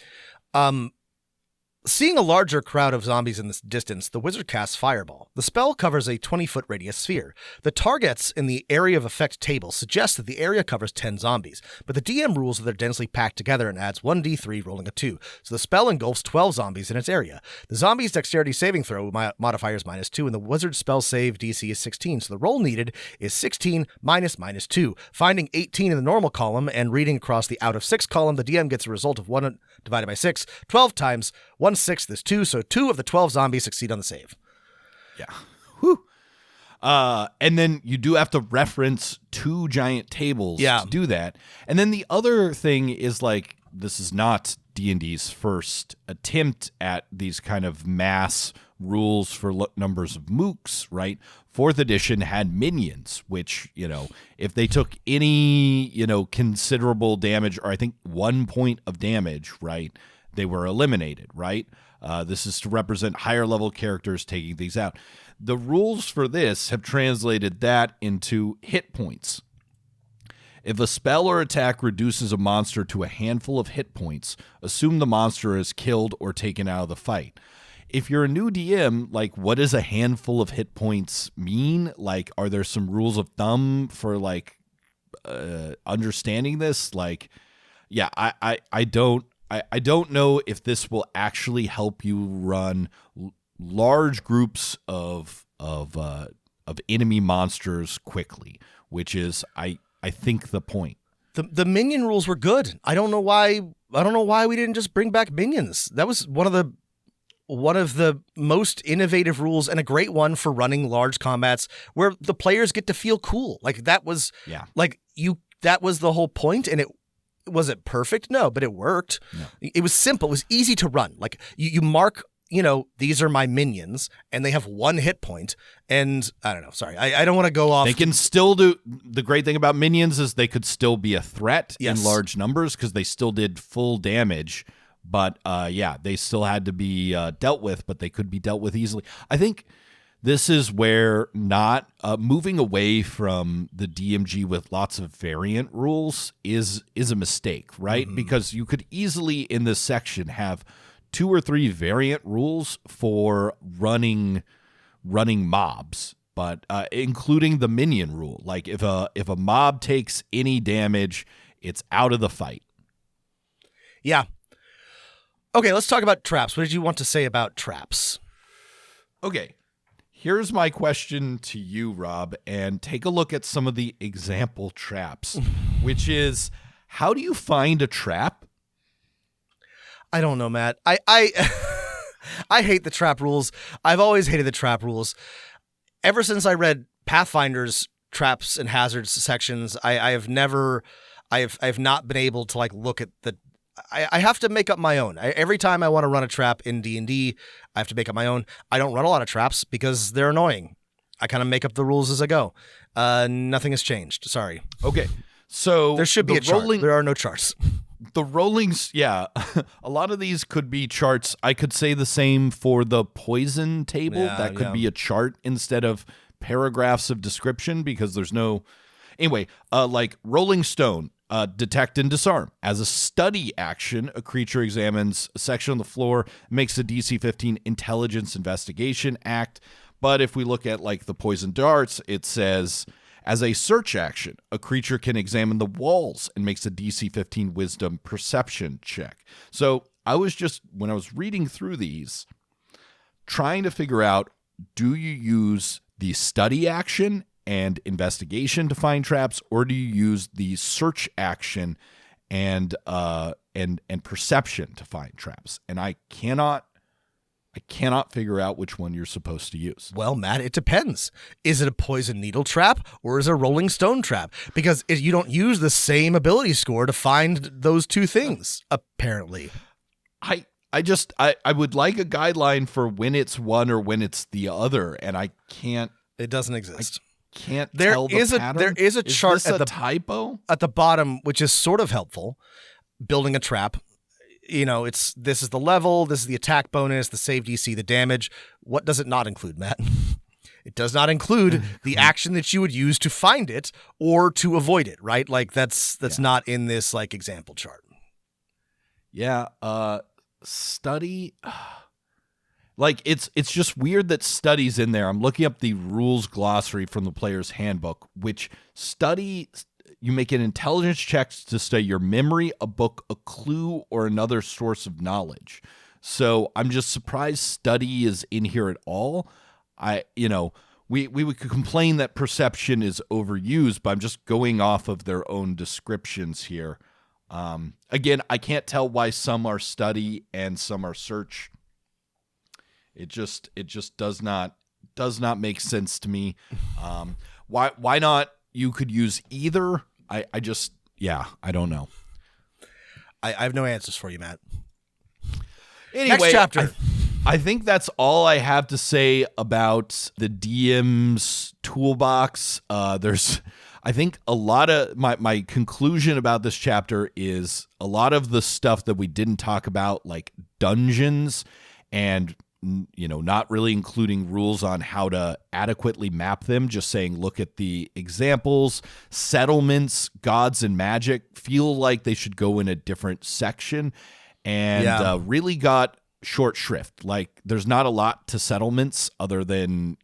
Seeing a larger crowd of zombies in the distance, the wizard casts Fireball. The spell covers a 20-foot radius sphere. The targets in the area of effect table suggest that the area covers 10 zombies, but the DM rules that they're densely packed together and adds 1d3 rolling a 2, so the spell engulfs 12 zombies in its area. The zombie's dexterity saving throw modifier is -2, and the wizard's spell save DC is 16, so the roll needed is 16 minus -2. Finding 18 in the normal column and reading across the out of 6 column, the DM gets a result of 1 divided by 6. 12 times 1/6 is 2, so 2 of the 12 zombies succeed on the save. Yeah. Whew. And then you do have to reference 2 giant tables to do that. And then the other thing is like, this is not D&D's first attempt at these kind of mass rules for numbers of mooks, right? 4th edition had minions, which, if they took any, considerable damage, or I think 1 point of damage, right, they were eliminated, right? This is to represent higher level characters taking these out. The rules for this have translated that into hit points. If a spell or attack reduces a monster to a handful of hit points, assume the monster is killed or taken out of the fight. If you're a new DM, like, what does a handful of hit points mean? Like, are there some rules of thumb for, like, understanding this? Like, yeah, I don't know if this will actually help you run large groups of enemy monsters quickly, which is I think the point. The minion rules were good. I don't know why we didn't just bring back minions. That was one of the most innovative rules and a great one for running large combats where the players get to feel cool. Like that was that was the whole point. And was it perfect? No, but it worked. No. It was simple. It was easy to run. Like you mark, these are my minions and they have 1 hit point. And I don't know. Sorry. I don't want to go off. They can still do, the great thing about minions is they could still be a threat in large numbers because they still did full damage. But they still had to be dealt with, but they could be dealt with easily. I think this is where not moving away from the DMG with lots of variant rules is a mistake, right? Mm-hmm. Because you could easily in this section have 2 or 3 variant rules for running mobs, but including the minion rule. Like if a mob takes any damage, it's out of the fight. Yeah. Okay, let's talk about traps. What did you want to say about traps? Okay, here's my question to you, Rob, and take a look at some of the example traps, which is, how do you find a trap? I don't know, Matt. I I hate the trap rules. I've always hated the trap rules. Ever since I read Pathfinder's traps and hazards sections, I have not been able to look at the. I have to make up my own. Every time I want to run a trap in D&D, I have to make up my own. I don't run a lot of traps because they're annoying. I kind of make up the rules as I go. Nothing has changed. Sorry. Okay. So there should be a chart. There are no charts. The rollings, yeah. A lot of these could be charts. I could say the same for the poison table. That could be a chart instead of paragraphs of description because there's no... Anyway, like Rolling Stone. Detect and disarm. As a study action, a creature examines a section on the floor, makes a DC 15 intelligence investigation act. But if we look at the poison darts, it says, as a search action, a creature can examine the walls and makes a DC 15 wisdom perception check. So when I was reading through these, trying to figure out, do you use the study action and investigation to find traps, or do you use the search action and perception to find traps? And I cannot figure out which one you're supposed to use. Well, Matt, it depends. Is it a poison needle trap or is it a rolling stone trap? Because you don't use the same ability score to find those two things, apparently. I would like a guideline for when it's one or when it's the other, and I can't. It doesn't exist. Can't tell the pattern. There is a chart at the typo at the bottom, which is sort of helpful. Building a trap, this is the level, this is the attack bonus, the save DC, the damage. What does it not include, Matt? It does not include the action that you would use to find it or to avoid it, right? That's not in this example chart. Yeah, study. It's just weird that study's in there. I'm looking up the rules glossary from the player's handbook, which study, you make an intelligence check to study your memory, a book, a clue, or another source of knowledge. So I'm just surprised study is in here at all. We would complain that perception is overused, but I'm just going off of their own descriptions here. Again, I can't tell why some are study and some are search. It just does not make sense to me. Why not? You could use either. I don't know. I have no answers for you, Matt. Anyway, next chapter. I think that's all I have to say about the DM's toolbox. I think a lot of my conclusion about this chapter is a lot of the stuff that we didn't talk about, like dungeons and not really including rules on how to adequately map them, just saying, look at the examples. Settlements, gods, and magic feel like they should go in a different section and really got short shrift. There's not a lot to settlements other than,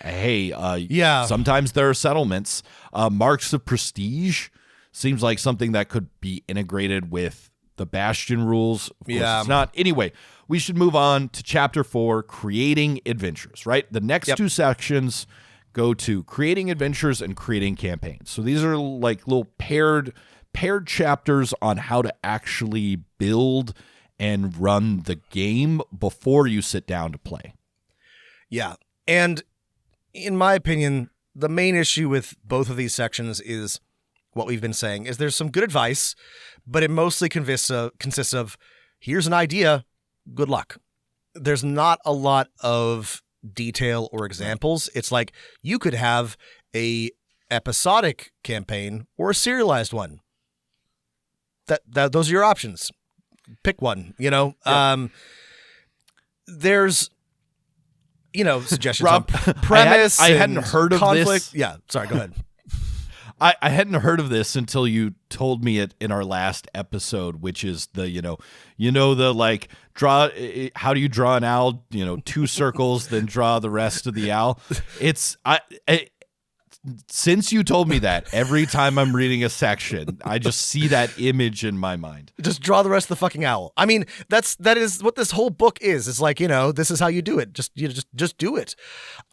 sometimes there are settlements. Marks of prestige. Seems like something that could be integrated with the Bastion rules. Of course, Yeah. it's not. Anyway, we should move on to Chapter 4, Creating Adventures, right? The next two sections go to Creating Adventures and Creating Campaigns. So these are like little paired chapters on how to actually build and run the game before you sit down to play. Yeah. And in my opinion, the main issue with both of these sections is what we've been saying, is there's some good advice, but it mostly consists of here's an idea, good luck. There's not a lot of detail or examples. It's like you could have a episodic campaign or a serialized one. Those are your options. Pick one, you know. Yeah. There's suggestions Rob, on premise. I hadn't and heard of conflict. this. Yeah, sorry, go ahead. I hadn't heard of this until you told me it in our last episode, which is the the like draw. How do you draw an owl? 2 circles, then draw the rest of the owl. Since you told me that, every time I'm reading a section, I just see that image in my mind. Just draw the rest of the fucking owl. I mean, that is what this whole book is. It's like, this is how you do it. Just do it.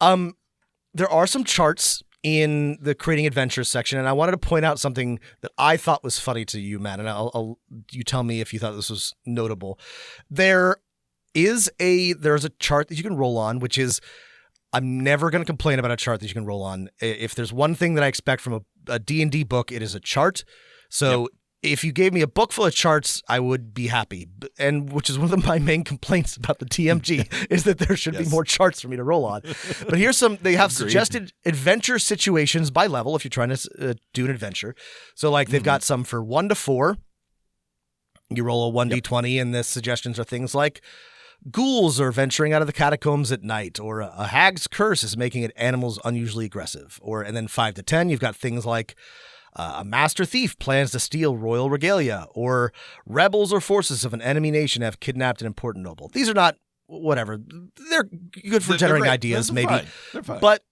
There are some charts in the Creating Adventures section, and I wanted to point out something that I thought was funny to you, Matt, and you tell me if you thought this was notable. There's a chart that you can roll on, which is, I'm never going to complain about a chart that you can roll on. If there's one thing that I expect from a D&D book, it is a chart. So if you gave me a book full of charts, I would be happy. And which is one of my main complaints about the DMG is that there should be more charts for me to roll on. But here's they have suggested adventure situations by level if you're trying to do an adventure. So like they've got some for 1 to 4. You roll a 1d20 and the suggestions are things like ghouls are venturing out of the catacombs at night, or a hag's curse is making it animals unusually aggressive. And then 5 to 10, you've got things like a master thief plans to steal royal regalia, or rebels or forces of an enemy nation have kidnapped an important noble. These are not, whatever. They're good for generating ideas, maybe. Fine. They're fine. But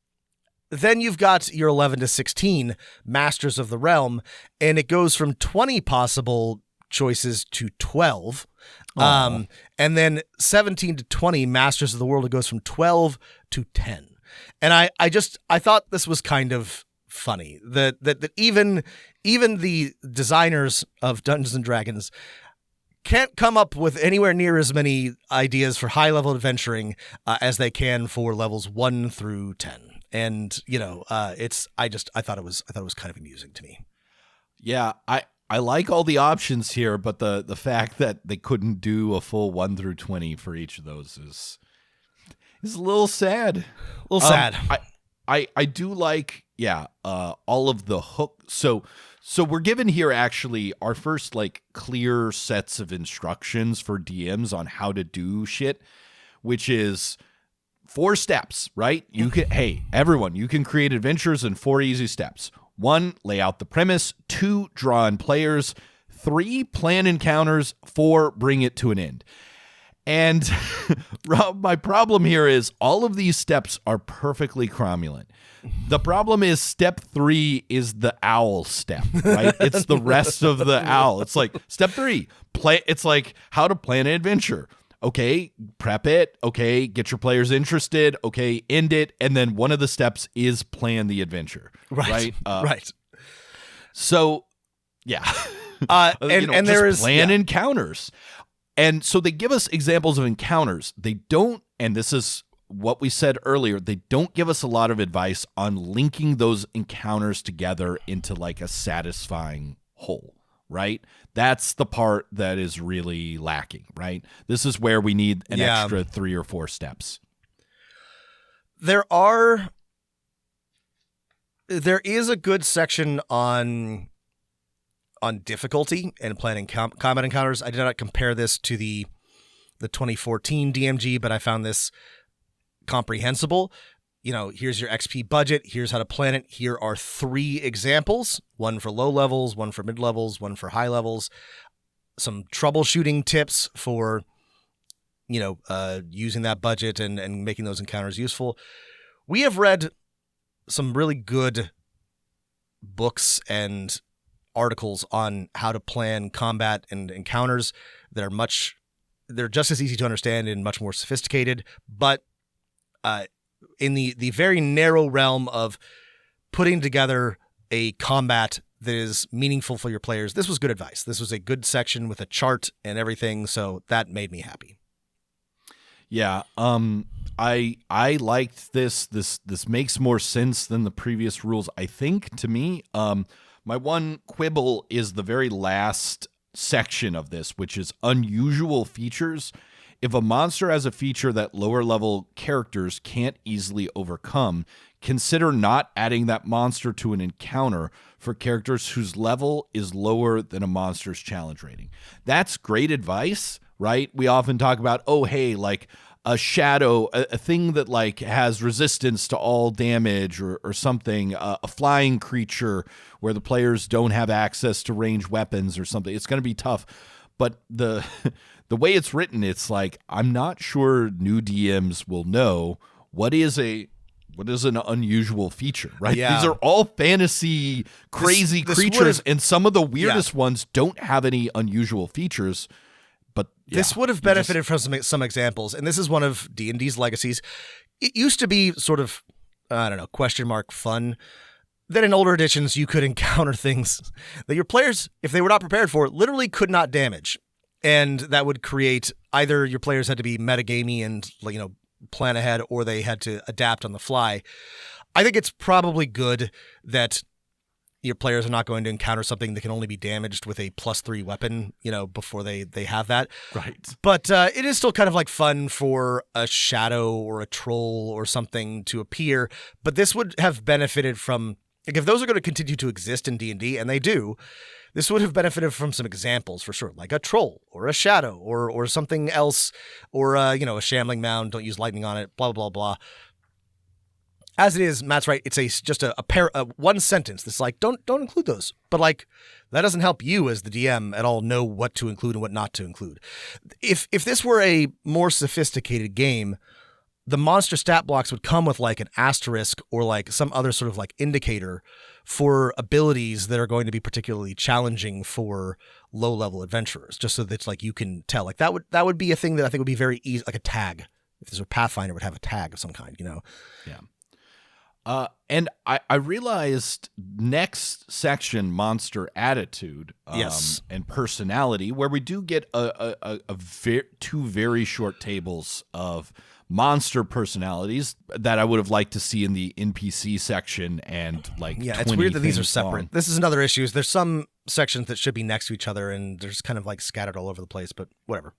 then you've got your 11 to 16, Masters of the Realm, and it goes from 20 possible choices to 12. And then 17 to 20, Masters of the World, it goes from 12 to 10. And I thought this was kind of funny that even the designers of Dungeons and Dragons can't come up with anywhere near as many ideas for high level adventuring as they can for levels 1 through 10. And I thought it was kind of amusing to me. Yeah, I like all the options here, but the fact that they couldn't do a full 1 through 20 for each of those is a little sad. A little sad. I do like all of the hook. So we're given here actually our first like clear sets of instructions for DMs on how to do shit, which is 4 steps, right? You can everyone, you can create adventures in 4 easy steps. 1, lay out the premise. 2, draw in players. 3, plan encounters. 4, bring it to an end. And Rob, my problem here is all of these steps are perfectly cromulent. The problem is step 3 is the owl step, right? It's the rest of the owl. It's like step 3, it's like how to plan an adventure. Okay, prep it. Okay, get your players interested. Okay, end it. And then one of the steps is plan the adventure. Right. Right. So, yeah. And there is plan encounters. And so they give us examples of encounters. They don't, and this is what we said earlier, they don't give us a lot of advice on linking those encounters together into like a satisfying whole. Right? That's the part that is really lacking, right? This is where we need an extra 3 or 4 steps. There is a good section on difficulty and planning combat encounters. I did not compare this to the 2014 DMG, but I found this comprehensible. Here's your XP budget. Here's how to plan it. Here are 3 examples, 1 for low levels, 1 for mid levels, 1 for high levels, some troubleshooting tips for, using that budget and making those encounters useful. We have read some really good books and articles on how to plan combat and encounters that are they're just as easy to understand and much more sophisticated, but in the very narrow realm of putting together a combat that is meaningful for your players, this was good advice. This was a good section with a chart and everything, so that made me happy. Yeah, I liked this. This makes more sense than the previous rules, I think, to me. My one quibble is the very last section of this, which is unusual features. If a monster has a feature that lower level characters can't easily overcome, consider not adding that monster to an encounter for characters whose level is lower than a monster's challenge rating. That's great advice, right? We often talk about, oh, hey, like a shadow, a thing that like has resistance to all damage or something, a flying creature where the players don't have access to ranged weapons or something. It's going to be tough. But the way it's written, it's like, I'm not sure new DMs will know what is an unusual feature, right? Yeah. These are all fantasy crazy This creatures, and some of the weirdest ones don't have any unusual features. But this would have benefited from some examples, and this is one of D&D's legacies. It used to be sort of, I don't know, question mark fun. Then in older editions, you could encounter things that your players, if they were not prepared for, literally could not damage. And that would create either your players had to be metagamey and, you know, plan ahead, or they had to adapt on the fly. I think it's probably good that your players are not going to encounter something that can only be damaged with a +3 weapon, you know, before they have that. Right. But it is still kind of like fun for a shadow or a troll or something to appear. But this would have benefited from, like, if those are going to continue to exist in D&D, and they do, this would have benefited from some examples for sure, like a troll or a shadow or something else, or, you know, a shambling mound, don't use lightning on it, blah, blah, blah. As it is, Matt's right. It's just a one sentence that's like, don't include those. But like, that doesn't help you as the DM at all know what to include and what not to include. If this were a more sophisticated game, the monster stat blocks would come with like an asterisk or like some other sort of like indicator for abilities that are going to be particularly challenging for low level adventurers, just so that it's like you can tell. Like that would be a thing that I think would be very easy, like a tag. If there's a Pathfinder, would have a tag of some kind, you know. Yeah. And I realized next section, monster attitude, Yes, and personality, where we do get two very short tables of monster personalities that I would have liked to see in the NPC section, and like, yeah, it's weird that these are separate. This is another issue. There's some sections that should be next to each other, and they're just kind of like scattered all over the place. But whatever.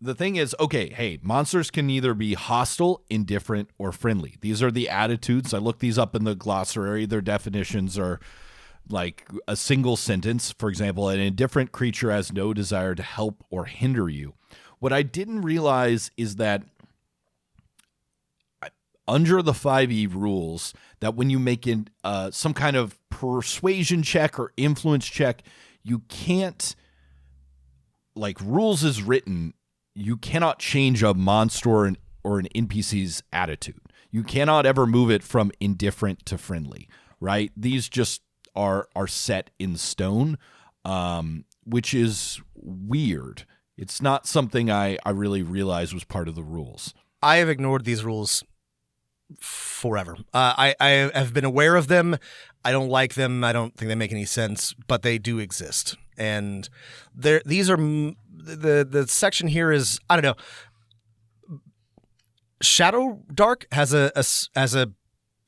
The thing is, okay, hey, monsters can either be hostile, indifferent, or friendly. These are the attitudes. I looked these up in the glossary. Their definitions are like a single sentence. For example, an indifferent creature has no desire to help or hinder you. What I didn't realize is that under the 5e rules, that when you make some kind of persuasion check or influence check, you can't, like, rules is written, you cannot change a monster or an NPC's attitude. You cannot ever move it from indifferent to friendly, right? These just are set in stone, which is weird. It's not something I really realized was part of the rules. I have ignored these rules forever. I have been aware of them. I don't like them. I don't think they make any sense, but they do exist. And these are the section here is, I don't know. Shadow Dark has a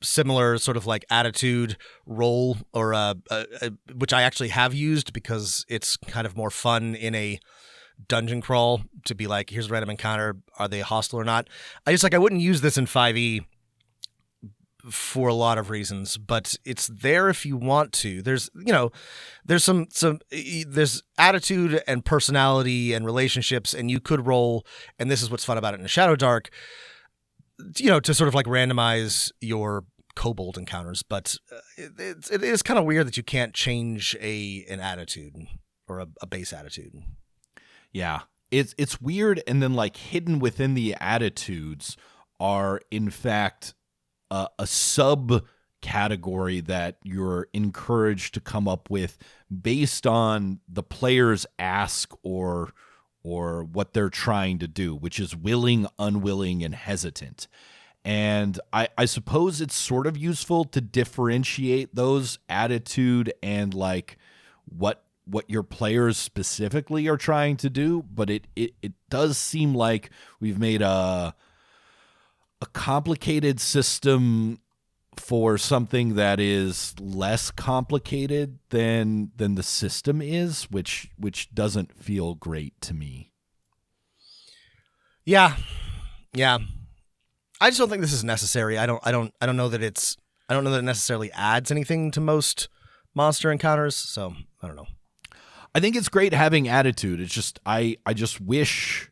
similar sort of like attitude role, or which I actually have used because it's kind of more fun in a dungeon crawl to be like, here's a random encounter, are they hostile or not? I wouldn't use this in 5e for a lot of reasons, but it's there if you want to. There's there's attitude and personality and relationships, and you could roll, and this is what's fun about it in Shadow Dark, to sort of like randomize your kobold encounters, but it is kind of weird that you can't change an attitude or a base attitude. Yeah, it's weird, and then like hidden within the attitudes are in fact a sub category that you're encouraged to come up with based on the player's ask or what they're trying to do, which is willing, unwilling, and hesitant. And I suppose it's sort of useful to differentiate those attitude and like what your players specifically are trying to do, but it does seem like we've made a complicated system for something that is less complicated than the system is, which doesn't feel great to me. Yeah. I just don't think this is necessary. I don't know that it necessarily adds anything to most monster encounters, so I don't know. I think it's great having attitude. It's just I wish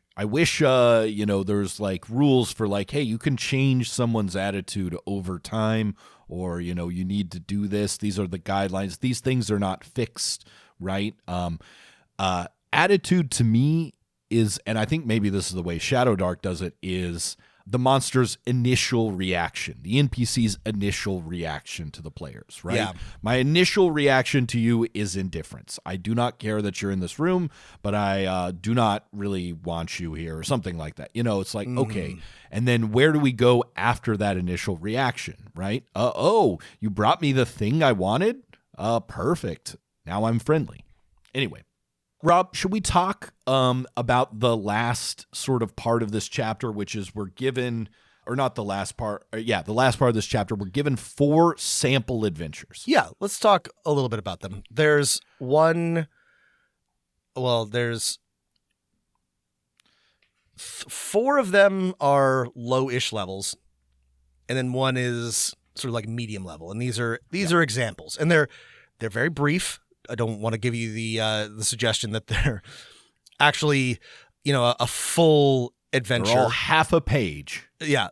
there's like rules for like, hey, you can change someone's attitude over time, or you need to do this. These are the guidelines. These things are not fixed, right? Attitude to me is, and I think maybe this is the way Shadow Dark does it, is the monster's initial reaction, the NPC's initial reaction to the players, right? Yeah. My initial reaction to you is indifference. I do not care that you're in this room, but I do not really want you here, or something like that. It's like, okay. And then where do we go after that initial reaction, right? You brought me the thing I wanted? Perfect. Now I'm friendly. Anyway. Rob, should we talk about the last sort of part of this chapter, which is we're given, or not the last part, the last part of this chapter, we're given 4 sample adventures. Yeah, let's talk a little bit about them. There's 4 of them are low-ish levels, and then 1 is sort of like medium level, and these are examples, and they're very brief. I don't want to give you the suggestion that they're actually, a full adventure. They're all half a page. Yeah.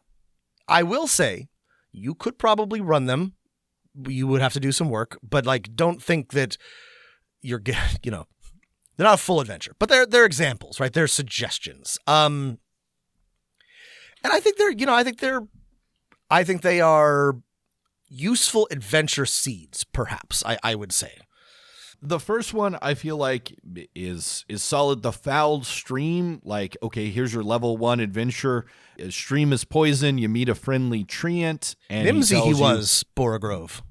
I will say you could probably run them. You would have to do some work, but like, don't think that they're not a full adventure, but they're examples, right? They're suggestions. And I think I think they are useful adventure seeds, perhaps, I would say. The first one I feel like is solid. The fouled stream, like, okay, here's your level 1 adventure. A stream is poison. You meet a friendly treant, and Nimsy he was Borogrove.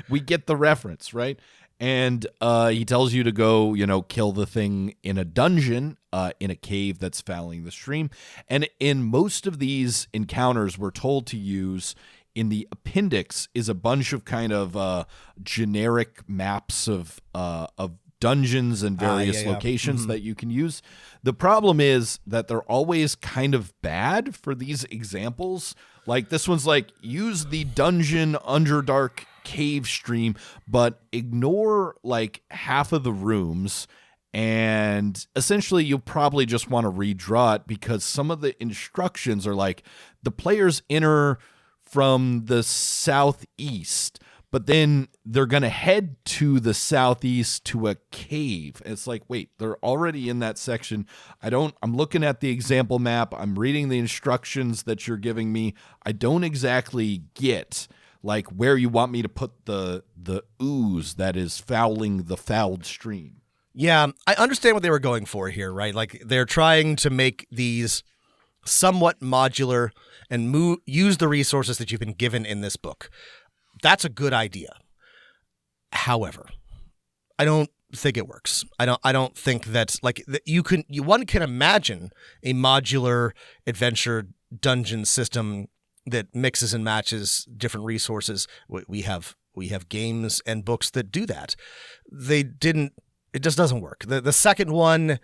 We get the reference, right? And he tells you to go, kill the thing in a dungeon, in a cave that's fouling the stream. And in most of these encounters, we're told to use, in the appendix, is a bunch of kind of generic maps of dungeons and various locations that you can use. The problem is that they're always kind of bad for these examples. Like this one's like, use the dungeon Underdark cave stream, but ignore like half of the rooms. And essentially, you'll probably just want to redraw it because some of the instructions are like, the players enter from the southeast, but then they're going to head to the southeast to a cave. It's like, wait, they're already in that section. I'm looking at the example map. I'm reading the instructions that you're giving me. I don't exactly get like where you want me to put the ooze that is fouling the fouled stream. Yeah, I understand what they were going for here, right? Like they're trying to make these somewhat modular and use the resources that you've been given in this book. That's a good idea. However, I don't think it works. I don't think that like one can imagine a modular adventure dungeon system that mixes and matches different resources. We have games and books that do that. It just doesn't work. The second one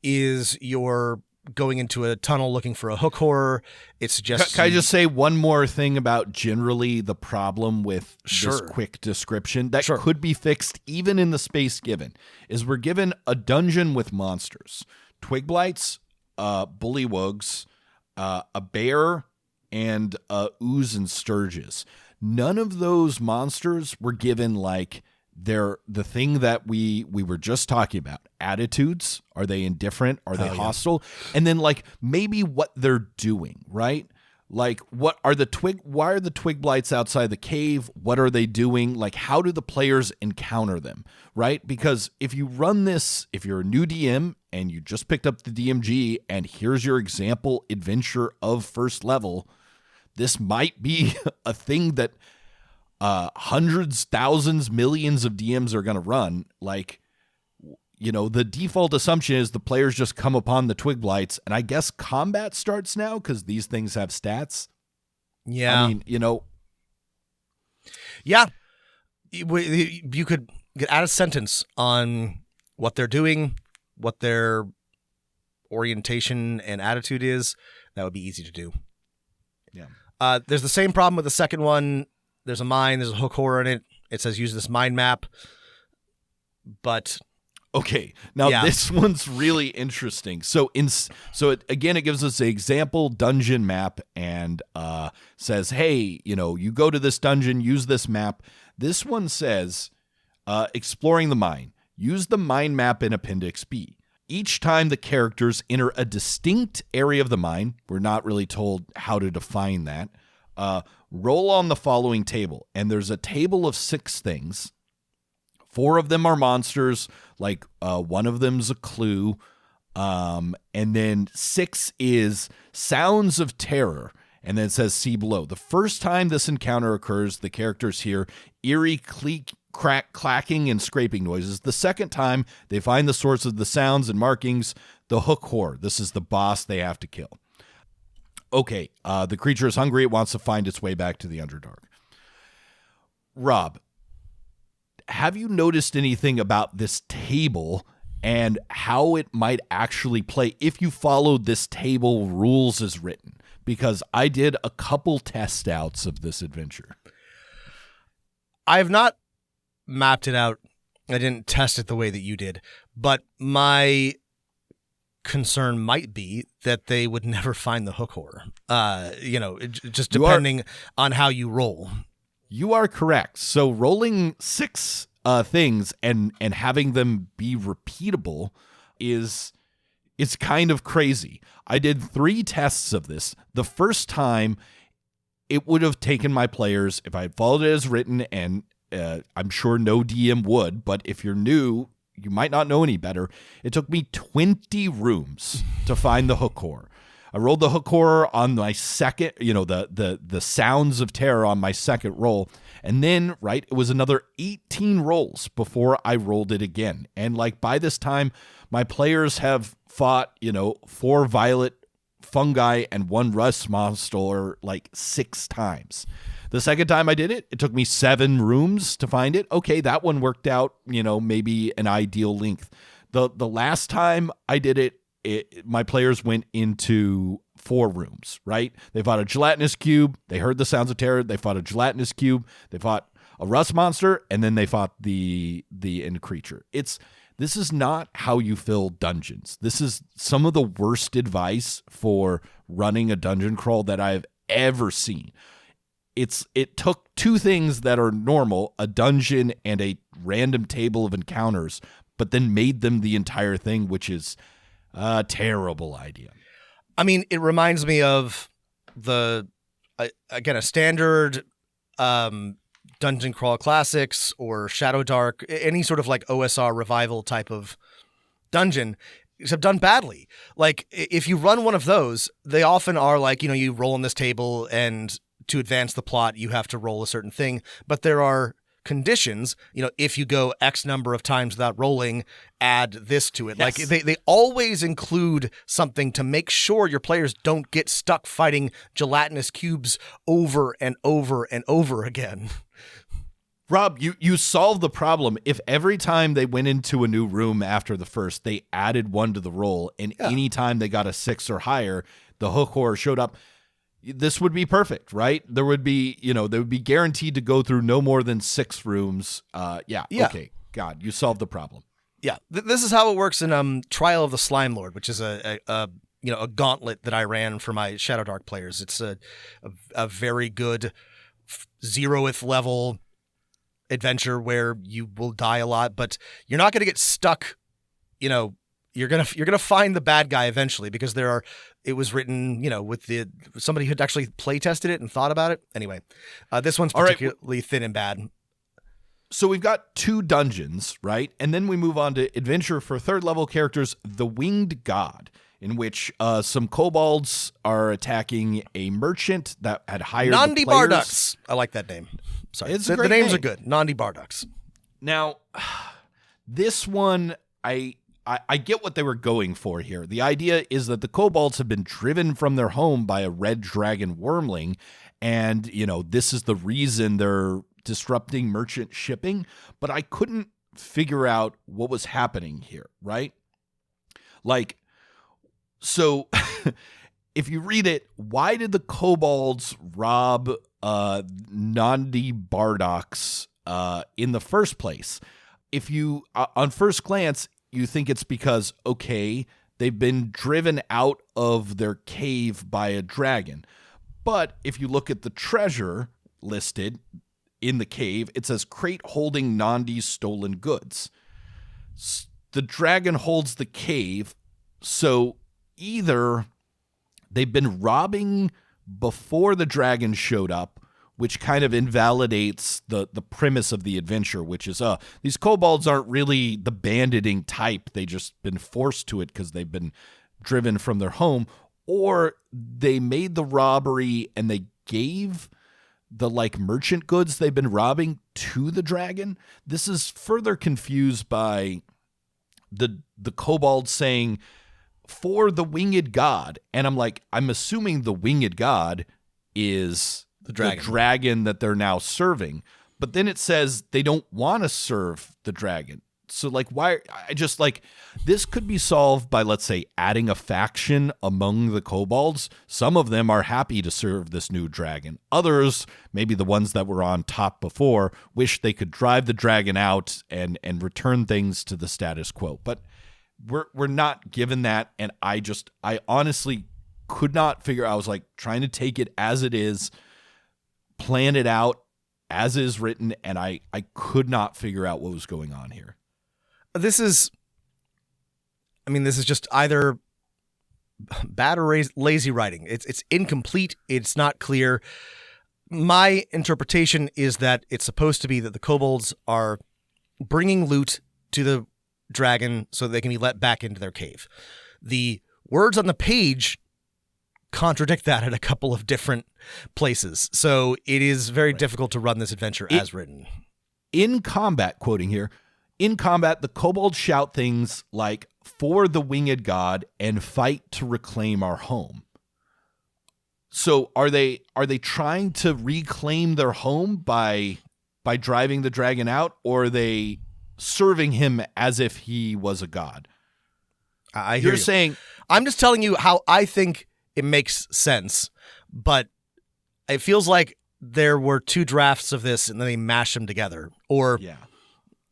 is you're going into a tunnel looking for a hook horror. It suggests. Can I just say one more thing about generally the problem with this quick description that could be fixed even in the space given is we're given a dungeon with monsters, twig blights, bullywugs, a bear, and ooze and sturges. None of those monsters were given like they're the thing that we were just talking about. Attitudes. Are they indifferent? Are they hostile? And then like maybe what they're doing, right? Like, why are the twig blights outside the cave? What are they doing? Like, how do the players encounter them, right? Because if you run this, if you're a new DM and you just picked up the DMG and here's your example adventure of first level, this might be a thing that hundreds, thousands, millions of DMs are going to run. Like, the default assumption is the players just come upon the twig blights, and I guess combat starts now because these things have stats. Yeah. I mean, Yeah. You could add a sentence on what they're doing, what their orientation and attitude is. That would be easy to do. Yeah. There's the same problem with the second one. There's a mine. There's a hook horror in it. It says use this mine map. But... Okay, now This one's really interesting. So it gives us an example dungeon map and says, hey, you go to this dungeon, use this map. This one says, exploring the mine. Use the mine map in Appendix B. Each time the characters enter a distinct area of the mine, we're not really told how to define that, roll on the following table. And there's a table of 6 things. 4 of them are monsters, like one of them's a clue, and then 6 is sounds of terror, and then it says see below. The first time this encounter occurs, the characters hear eerie clacking and scraping noises. The second time, they find the source of the sounds and markings, the hook horror. This is the boss they have to kill. Okay, the creature is hungry. It wants to find its way back to the Underdark. Rob, have you noticed anything about this table and how it might actually play if you followed this table rules as written? Because I did a couple test outs of this adventure. I have not mapped it out. I didn't test it the way that you did, but my concern might be that they would never find the hook horror. Just depending on how you roll. You are correct. So rolling 6 things and having them be repeatable is kind of crazy. I did 3 tests of this. The first time, it would have taken my players, if I had followed it as written, and I'm sure no DM would, but if you're new, you might not know any better. It took me 20 rooms to find the hook horror. I rolled the hook horror on my second, the sounds of terror on my second roll. And then, it was another 18 rolls before I rolled it again. And by this time, my players have fought, 4 violet fungi and 1 rust monster 6 times. The second time I did it, it took me 7 rooms to find it. Okay, that one worked out, maybe an ideal length. The last time I did it, my players went into 4 rooms, right? They fought a gelatinous cube. They heard the sounds of terror. They fought a gelatinous cube. They fought a rust monster, and then they fought the end creature. This is not how you fill dungeons. This is some of the worst advice for running a dungeon crawl that I've ever seen. It took 2 things that are normal, a dungeon and a random table of encounters, but then made them the entire thing, which is a terrible idea. I mean, it reminds me of a standard Dungeon Crawl Classics or Shadow Dark, any sort of OSR revival type of dungeon, except done badly. If you run one of those, they often are you roll on this table and to advance the plot, you have to roll a certain thing, but there are conditions, if you go X number of times without rolling, add this to it. Yes. They always include something to make sure your players don't get stuck fighting gelatinous cubes over and over and over again. Rob, you solved the problem. If every time they went into a new room after the first, they added 1 to the roll, and any time they got a 6 or higher, the hook horror showed up, this would be perfect, right? There would be, they would be guaranteed to go through no more than 6 rooms. Okay. God, you solved the problem. Yeah. This is how it works in Trial of the Slime Lord, which is a gauntlet that I ran for my Shadow Dark players. It's a very good 0th level adventure where you will die a lot, but you're not going to get stuck, you're gonna find the bad guy eventually because it was written, with somebody who'd actually play tested it and thought about it. Anyway, this one's particularly thin and bad. So we've got 2 dungeons, right? And then we move on to adventure for 3rd level characters, the Winged God, in which some kobolds are attacking a merchant that had hired Nandi the players. Barducks. I like that name. Sorry, It's a the great names name. are good. Nandi Barducks. Now, this one, I get what they were going for here. The idea is that the kobolds have been driven from their home by a red dragon wormling, and, this is the reason they're disrupting merchant shipping, but I couldn't figure out what was happening here, right? Like, so if you read it, why did the kobolds rob Nandi Bardock's in the first place? If you, on first glance, you think it's because, okay, they've been driven out of their cave by a dragon. But if you look at the treasure listed in the cave, it says crate holding Nandi's stolen goods. The dragon holds the cave, so either they've been robbing before the dragon showed up, which kind of invalidates the premise of the adventure, which is these kobolds aren't really the banditing type. They just been forced to it because they've been driven from their home, or they made the robbery and they gave the merchant goods they've been robbing to the dragon. This is further confused by the kobold saying for the winged god, and I'm assuming the winged god is the dragon that they're now serving, but then it says they don't want to serve the dragon. So why? This could be solved by, let's say, adding a faction among the kobolds. Some of them are happy to serve this new dragon. Others, maybe the ones that were on top before, wish they could drive the dragon out and return things to the status quo. But we're not given that, and I honestly could not figure. I was trying to take it as it is, plan it out as is written, and I could not figure out what was going on here. This is just either bad or lazy writing. It's incomplete. It's not clear. My interpretation is that it's supposed to be that the kobolds are bringing loot to the dragon so they can be let back into their cave. The words on the page contradict that at a couple of different places. So it is very difficult to run this adventure as written. In combat, quoting here, in combat, the kobolds shout things like, for the winged god, and fight to reclaim our home. So are they trying to reclaim their home by driving the dragon out, or are they serving him as if he was a god? I hear You're saying... I'm just telling you how I think it makes sense, but it feels like there were 2 drafts of this and then they mashed them together. Or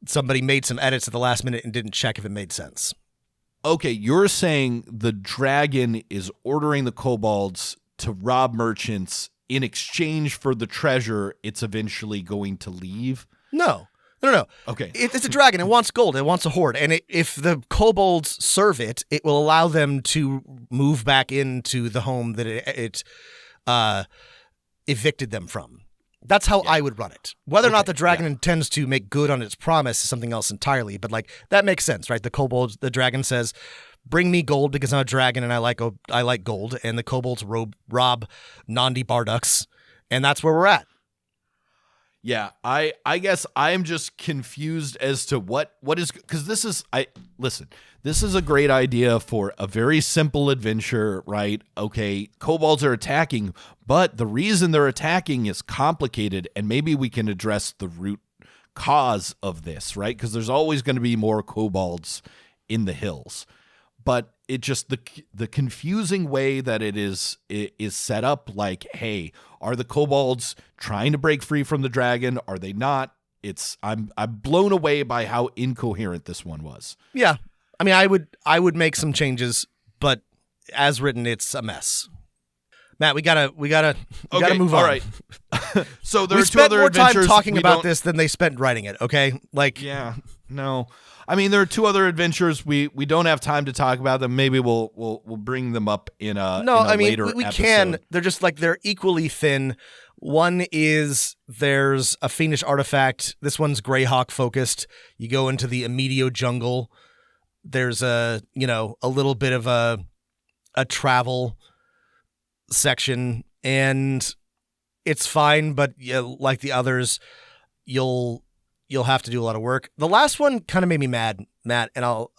somebody made some edits at the last minute and didn't check if it made sense. Okay, you're saying the dragon is ordering the kobolds to rob merchants in exchange for the treasure it's eventually going to leave? No. Okay. It's a dragon. It wants gold. It wants a hoard. And if the kobolds serve it, it will allow them to move back into the home that it evicted them from. That's how I would run it. Whether or not the dragon intends to make good on its promise is something else entirely. But that makes sense, right? The dragon says, "Bring me gold because I'm a dragon and I like gold." And the kobolds rob Nandi Barducks, and that's where we're at. Yeah, I guess I'm just confused as to what is, because this is a great idea for a very simple adventure, right? Okay, kobolds are attacking, but the reason they're attacking is complicated, and maybe we can address the root cause of this, right? Because there's always going to be more kobolds in the hills. But it just the confusing way that it is set up, hey, are the kobolds trying to break free from the dragon? Are they not? I'm blown away by how incoherent this one was. Yeah. I mean, I would make some changes, but as written, it's a mess. Matt, we gotta move on. All right. So there we are 2 spent other more time adventures talking about this than they spent writing it. Okay, yeah, no. I mean, there are 2 other adventures. We don't have time to talk about them. Maybe we'll bring them up in a later we episode. can. They're just like they're equally thin. One is there's a fiendish artifact. This one's Greyhawk focused. You go into the Immediate jungle. There's a little bit of a travel section, and it's fine, but like the others, you'll have to do a lot of work. The last one kind of made me mad, Matt, and I'll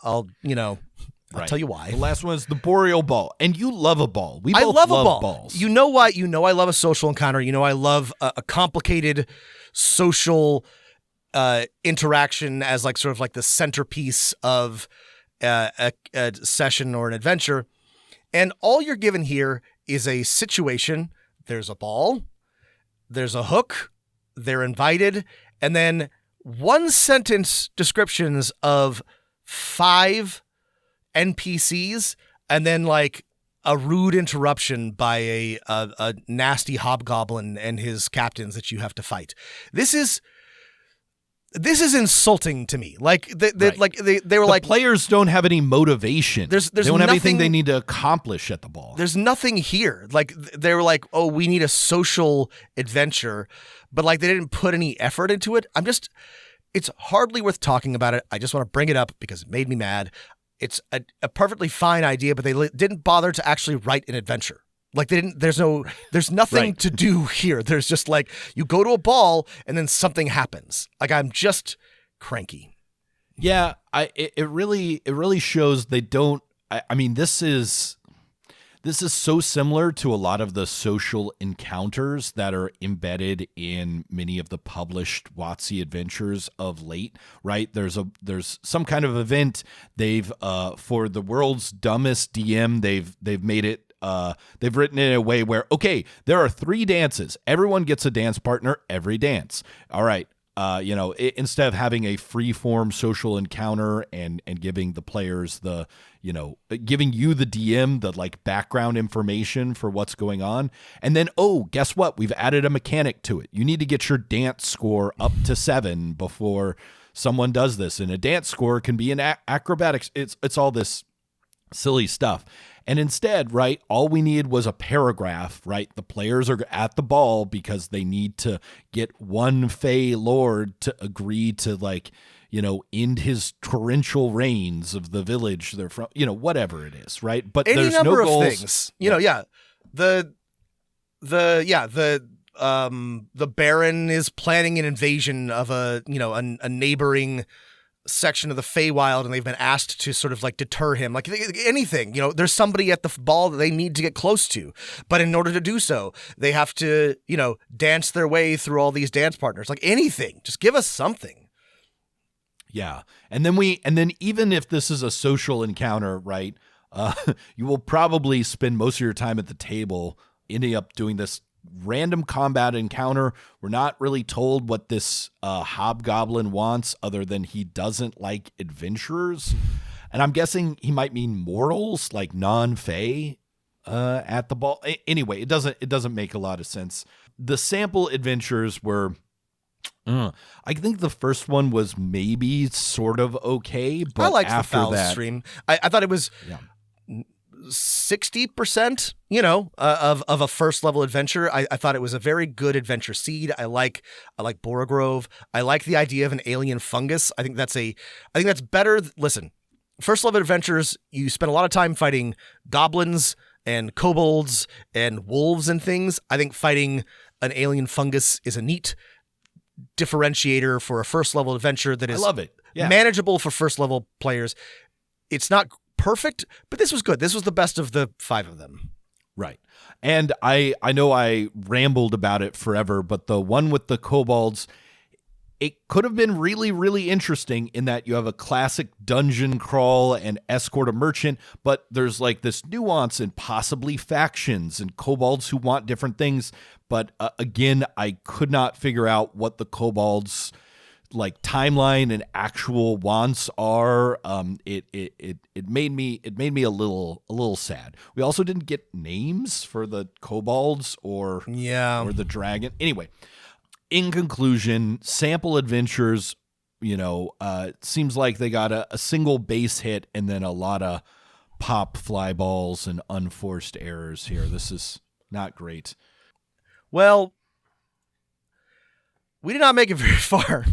tell you why. The last one is the Boreal Ball, and you love a ball. We I both love a ball. balls. You know why? You know I love a social encounter. You know I love a complicated social interaction as like sort of like the centerpiece of a session or an adventure. And all you're given here is a situation. There's a ball. There's a hook. They're invited. And then 1-sentence descriptions of 5 NPCs, and then like a rude interruption by a nasty hobgoblin and his captains that you have to fight. This is insulting to me. Like they were like, players don't have any motivation. There's they don't have anything nothing- they need to accomplish at the ball. There's nothing here. Like they were like, oh, we need a social adventure, but like they didn't put any effort into it. It's hardly worth talking about it. I just want to bring it up because it made me mad. It's a perfectly fine idea, but they didn't bother to actually write an adventure. Like they didn't. There's nothing Right. to do here. There's just like you go to a ball and then something happens. Like I'm just cranky. Yeah, it really shows they don't. I mean, this is so similar to a lot of the social encounters that are embedded in many of the published WotC adventures of late, right? There's some kind of event. They've for the world's dumbest DM, they've made it. They've written it in a way where, okay, there are 3 dances. Everyone gets a dance partner every dance. All right. Instead of having a free-form social encounter and giving the players giving you the DM the like background information for what's going on, and then guess what? We've added a mechanic to it. You need to get your dance score up to 7 before someone does this, and a dance score can be in acrobatics. It's all this silly stuff. And instead, right, all we needed was a paragraph, right? The players are at the ball because they need to get one Fey Lord to agree to end his torrential reigns of the village they're from, whatever it is, right? But Any there's number no of goals. things. The Baron is planning an invasion of a neighboring section of the Feywild, and they've been asked to sort of like deter him. Like anything, there's somebody at the ball that they need to get close to, but in order to do so, they have to, dance their way through all these dance partners. Like anything, just give us something. Yeah. And then even if this is a social encounter, right, you will probably spend most of your time at the table ending up doing this random combat encounter. We're not really told what this hobgoblin wants other than he doesn't like adventurers. And I'm guessing he might mean mortals, like non-Fey at the ball. Anyway, it doesn't make a lot of sense. The sample adventures were I think the first one was maybe sort of okay, but I liked after the foul that, stream. I thought it was 60%, of a first level adventure. I thought it was a very good adventure seed. I like Borogrove. I like the idea of an alien fungus. I think that's better. Listen, first level adventures, you spend a lot of time fighting goblins and kobolds and wolves and things. I think fighting an alien fungus is a neat differentiator for a first level adventure that is I love it. Yeah. manageable for first level players. It's not perfect, but this was good. This was the best of the 5 of them. Right. And I know I rambled about it forever, but the one with the kobolds, it could have been really, really interesting in that you have a classic dungeon crawl and escort a merchant, but there's like this nuance and possibly factions and kobolds who want different things. But again, I could not figure out what the kobolds like timeline and actual wants are. It made me a little sad. We also didn't get names for the kobolds or the dragon. Anyway, in conclusion, sample adventures, it seems like they got a single base hit and then a lot of pop fly balls and unforced errors here. This is not great. Well, we did not make it very far.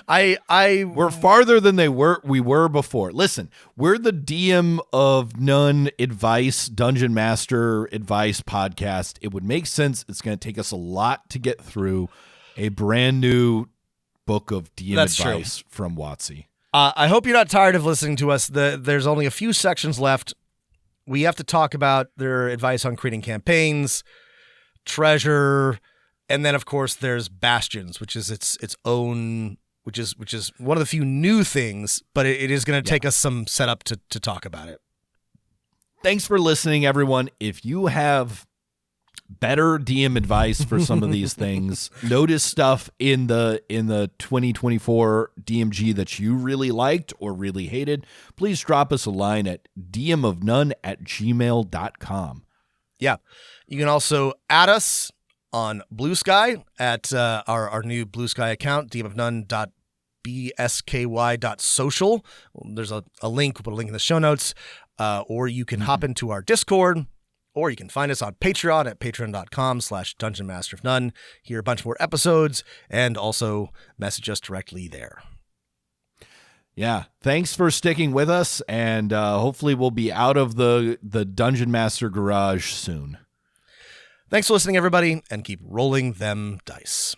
We're farther than we were before. Listen, we're the DM of None Advice, Dungeon Master Advice podcast. It would make sense. It's going to take us a lot to get through a brand new book of DM advice from WotC. I hope you're not tired of listening to us. There's only a few sections left. We have to talk about their advice on creating campaigns, treasure, and then of course there's Bastions, which is its own, which is one of the few new things, but it is going to take us some setup to talk about it. Thanks for listening, everyone. If you have better DM advice for some of these things, notice stuff in the 2024 DMG that you really liked or really hated, please drop us a line at dmofnone@gmail.com. Yeah. You can also add us on Blue Sky at our new Blue Sky account, dmofnone.bsky.social. There's a link. We'll put a link in the show notes. Or you can hop into our Discord, or you can find us on Patreon at patreon.com/dungeonmasterofnone. Hear a bunch more episodes and also message us directly there. Yeah. Thanks for sticking with us, and hopefully we'll be out of the Dungeon Master garage soon. Thanks for listening, everybody, and keep rolling them dice.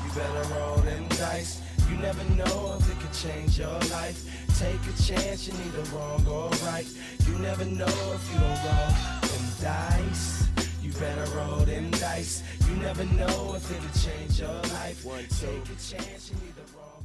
You better roll them dice. You never know if it could change your life. Take a chance, you need a wrong or right. You never know if you don't roll them dice. You better roll them dice. You never know if it could change your life. Take a chance, you need a wrong.